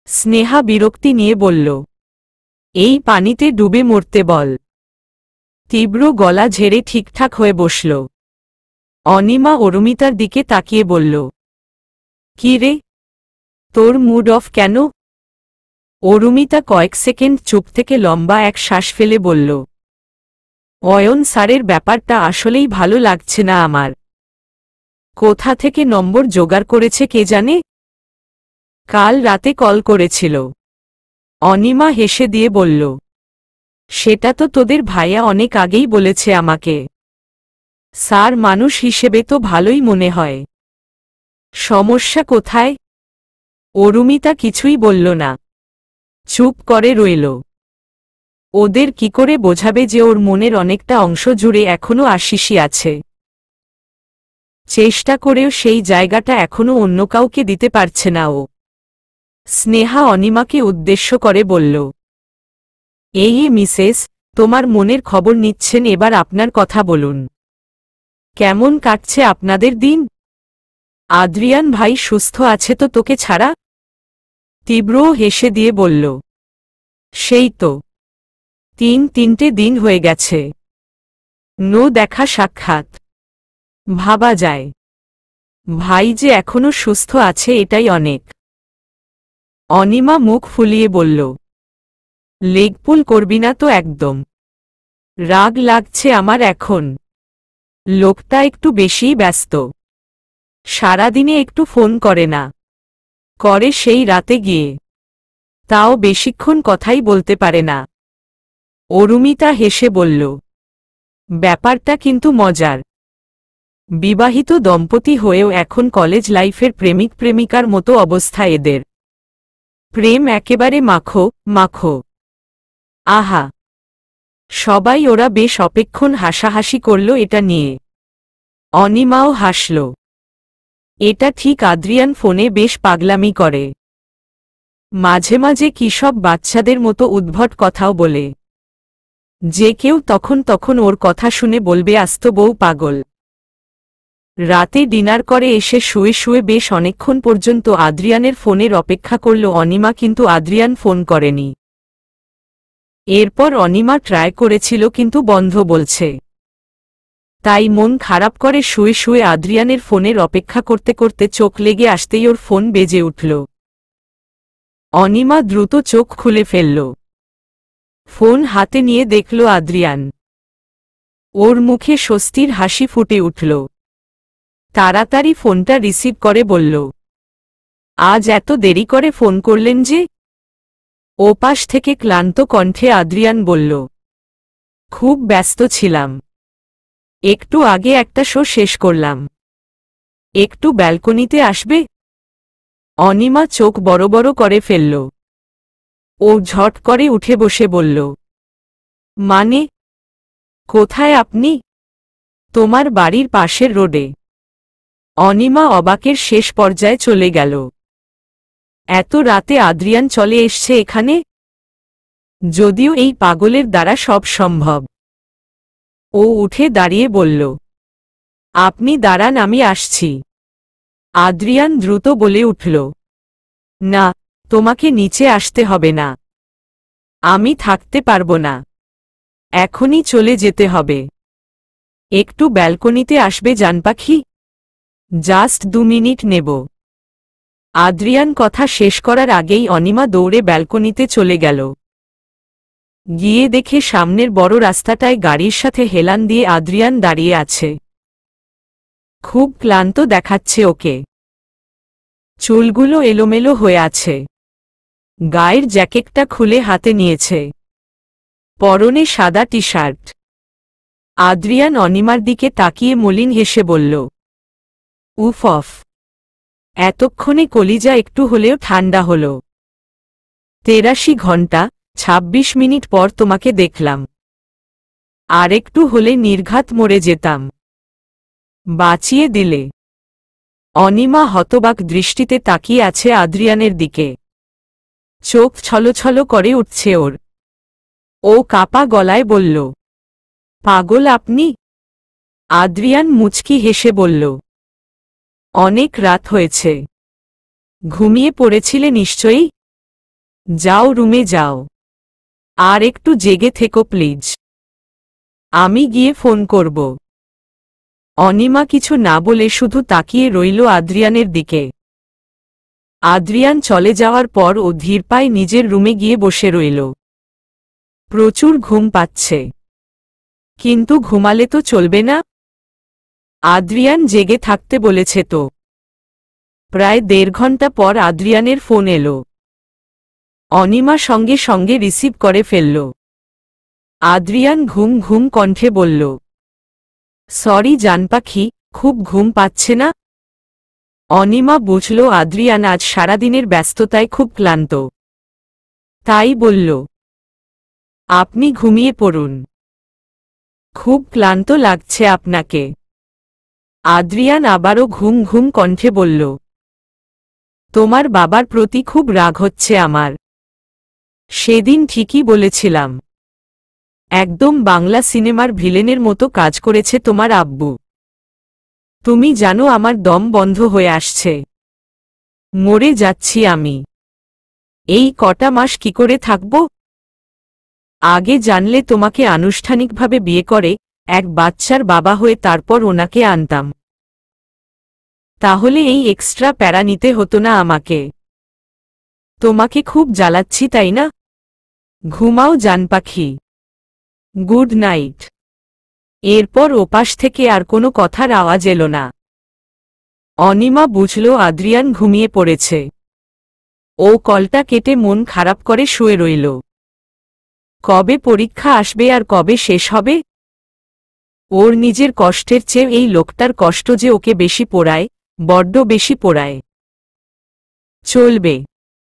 [SPEAKER 1] স্নেহা বিরক্তি নিয়ে বলল, এই পানিতে ডুবে মরতে বল। তীব্র গলা ঝেড়ে ঠিকঠাক হয়ে বসল। অনিমা অরুমিতার দিকে তাকিয়ে বলল, কি রে, তোর মুড অফ কেন? অরুমিতা কয়েক সেকেন্ড চুপ থেকে লম্বা এক শ্বাস ফেলে বলল, অয়ন স্যারের ব্যাপারটা আসলেই ভালো লাগছে না আমার। কোথা থেকে নম্বর জোগাড় করেছে কে জানে? কাল রাতে কল করেছিল। অনিমা হেসে দিয়ে বলল, সেটা তো তোদের ভাইয়া অনেক আগেই বলেছে আমাকে। স্যার মানুষ হিসেবে তো ভালোই মনে হয়। সমস্যা কোথায়? অরুমিতা কিছুই বলল না, চুপ করে রইল। ওদের কি করে বোঝাবে যে ওর মনের অনেকটা অংশ জুড়ে এখনো আশিসই আছে? চেষ্টা করেও সেই জায়গাটা এখনো অন্য কাউকে দিতে পারছে না ও। স্নেহা অনিমাকে উদ্দেশ্য করে বলল, এই মিসেস, তোমার মনের খবর নিচ্ছেন, এবার আপনার কথা বলুন। কেমন কাটছে আপনাদের দিন? আদ্রিয়ান ভাই সুস্থ আছে তো তোকে ছাড়া? তীব্রও হেসে দিয়ে বলল, সেই তো, 3 দিন হয়ে গেছে। নো দেখা সাক্ষাৎ। ভাবা যায় ভাই যে এখনো সুস্থ আছে এটাই অনেক। অনিমা মুখ ফুলিয়ে বলল, লেগপুল করবি না তো একদম। রাগ লাগছে আমার এখন। লোকটা একটু বেশিই ব্যস্ত। সারাদিনে একটু ফোন করে না, করে সেই রাতে গিয়ে। তাও বেশিক্ষণ কথাই বলতে পারে না। অরুমিতা হেসে বলল, ব্যাপারটা কিন্তু মজার। বিবাহিত দম্পতি হয়েও এখন কলেজ লাইফের প্রেমিক প্রেমিকার মতো অবস্থা এদের। প্রেম একেবারে মাখো মাখো। আহা, সবাই ওরা বেশ অপেক্ষণ হাসাহাসি করল এটা নিয়ে। অনিমাও হাসল। এটা ঠিক, আদ্রিয়ান ফোনে বেশ পাগলামি করে। মাঝে মাঝে কি সব বাচ্চাদের মতো উদ্ভট কথাও বলে। যে কেউ তখন তখন ওর কথা শুনে বলবে আস্ত বউ পাগল। রাতে ডিনার করে এসে শুয়ে শুয়ে বেশ অনেকক্ষণ পর্যন্ত আদ্রিয়ানের ফোনের অপেক্ষা করল অনিমা, কিন্তু আদ্রিয়ান ফোন করেনি। এরপর অনিমা ট্রাই করেছিল কিন্তু বন্ধ বলছে। তাই মন খারাপ করে শুয়ে শুয়ে আদ্রিয়ানের ফোনের অপেক্ষা করতে করতে চোখ লেগে আসতেই ওর ফোন বেজে উঠল। অনিমা দ্রুত চোখ খুলে ফেলল। ফোন হাতে নিয়ে দেখল আদ্রিয়ান। ওর মুখে স্বস্তির হাসি ফুটে উঠল। তাড়াতাড়ি ফোনটা রিসিভ করে বলল, আজ এত দেরি করে ফোন করলেন যে? ওপাশ থেকে ক্লান্ত কণ্ঠে আদ্রিয়ান বলল, খুব ব্যস্ত ছিলাম। একটু আগে একটা শো শেষ করলাম। একটু ব্যালকনিতে আসবে? অনিমা চোখ বড় বড় করে ফেলল। ও ঝট করে উঠে বসে বলল, মানে? কোথায় আপনি? তোমার বাড়ির পাশের রোডে। অনিমা অবাকের শেষ পর্যায়ে চলে গেল। এত রাতে আদ্রিয়ান চলে এসছে এখানে? যদিও এই পাগলের দ্বারা সব সম্ভব। ও উঠে দাঁড়িয়ে বলল, আপনি দাঁড়ান, আমি আসছি। আদ্রিয়ান দ্রুত বলে উঠল, না, তোমাকে নিচে আসতে হবে না। আমি থাকতে পারব না। এখনই চলে যেতে হবে। একটু ব্যালকনিতে আসবে জানপাখি? জাস্ট 2 মিনিট নেব। আদ্রিয়ান কথা শেষ করার আগেই অনিমা দৌড়ে ব্যালকনিতে চলে গেল। গিয়ে দেখে সামনের বড় রাস্তাটায় গাড়ির সাথে হেলান দিয়ে আদ্রিয়ান দাঁড়িয়ে আছে। খুব ক্লান্ত দেখাচ্ছে ওকে। চুলগুলো এলোমেলো হয়ে আছে। গায়ের জ্যাকেটটা খুলে হাতে নিয়েছে। পরনে সাদা টি শার্ট। আদ্রিয়ান অনিমার দিকে তাকিয়ে মলিন হেসে বলল, উফ অফ, এতক্ষণে কলিজা একটু হলেও ঠান্ডা হল। 83 ঘন্টা 26 মিনিট পর তোমাকে দেখলাম। আর একটু হলে নির্ঘাত মরে যেতাম। বাঁচিয়ে দিলে। অনিমা হতবাক দৃষ্টিতে তাকিয়ে আছে আদ্রিয়ানের দিকে। চোখ ছলছল করে উঠছে ওর। ও কাপা গলায় বলল, পাগল আপনি? আদ্রিয়ান মুচকি হেসে বলল, অনেক রাত হয়েছে। ঘুমিয়ে পড়েছিলে নিশ্চয়ই। যাও রুমে যাও। আর একটু জেগে থেকো প্লিজ। আমি গিয়ে ফোন করব। অনিমা কিছু না বলে শুধু তাকিয়ে রইল আদ্রিয়ানের দিকে। আদ্রিয়ান চলে যাওয়ার পর ও ধীর পায়ে নিজের রুমে গিয়ে বসে রইল। প্রচুর ঘুম পাচ্ছে। কিন্তু ঘুমালে তো চলবে না। আদ্রিয়ান জেগে থাকতে বলেছে তো। প্রায় 1.5 ঘন্টা পর আদ্রিয়ানের ফোন এলো। অনিমা সঙ্গে সঙ্গে রিসিভ করে ফেলল। আদ্রিয়ান ঘুম ঘুম কণ্ঠে বলল, সরি জানপাখি, খুব ঘুম পাচ্ছে না। অনিমা বুঝল আদ্রিয়ান আজ সারাদিনের ব্যস্ততায় খুব ক্লান্ত। তাই বলল, আপনি ঘুমিয়ে পড়ুন। খুব ক্লান্ত লাগছে আপনাকে। আদ্রিয়ান আবারও ঘুম ঘুম কণ্ঠে বলল, তোমার বাবার প্রতি খুব রাগ হচ্ছে আমার। সেদিন ঠিকই বলেছিলাম। একদম বাংলা সিনেমার ভিলেনের মতো কাজ করেছে তোমার আব্বু। তুমি জানো আমার দম বন্ধ হয়ে আসছে। মরে যাচ্ছি আমি। এই কটা মাস কি করে থাকব? আগে জানলে তোমাকে আনুষ্ঠানিকভাবে বিয়ে করে এক বাচ্চার বাবা হয়ে তারপর ওনাকে আনতাম। তাহলে এই এক্সট্রা প্যারা নিতে হতো না আমাকে। তোমাকে খুব জ্বালাচ্ছি তাই না? ঘুমাও জানপাখি। Good night. এরপর ওপাশ থেকে আর কোনো কথার আওয়াজ এলো না। অনিমা বুঝল আদ্রিয়ান ঘুমিয়ে পড়েছে। ও কলটা কেটে মন খারাপ করে শুয়ে রইল। কবে পরীক্ষা আসবে আর কবে শেষ হবে? ওর নিজের কষ্টের চেয়ে এই লোকটার কষ্ট যে ওকে বেশি পোড়ায়, বড্ড বেশি পোড়ায়। চলবে।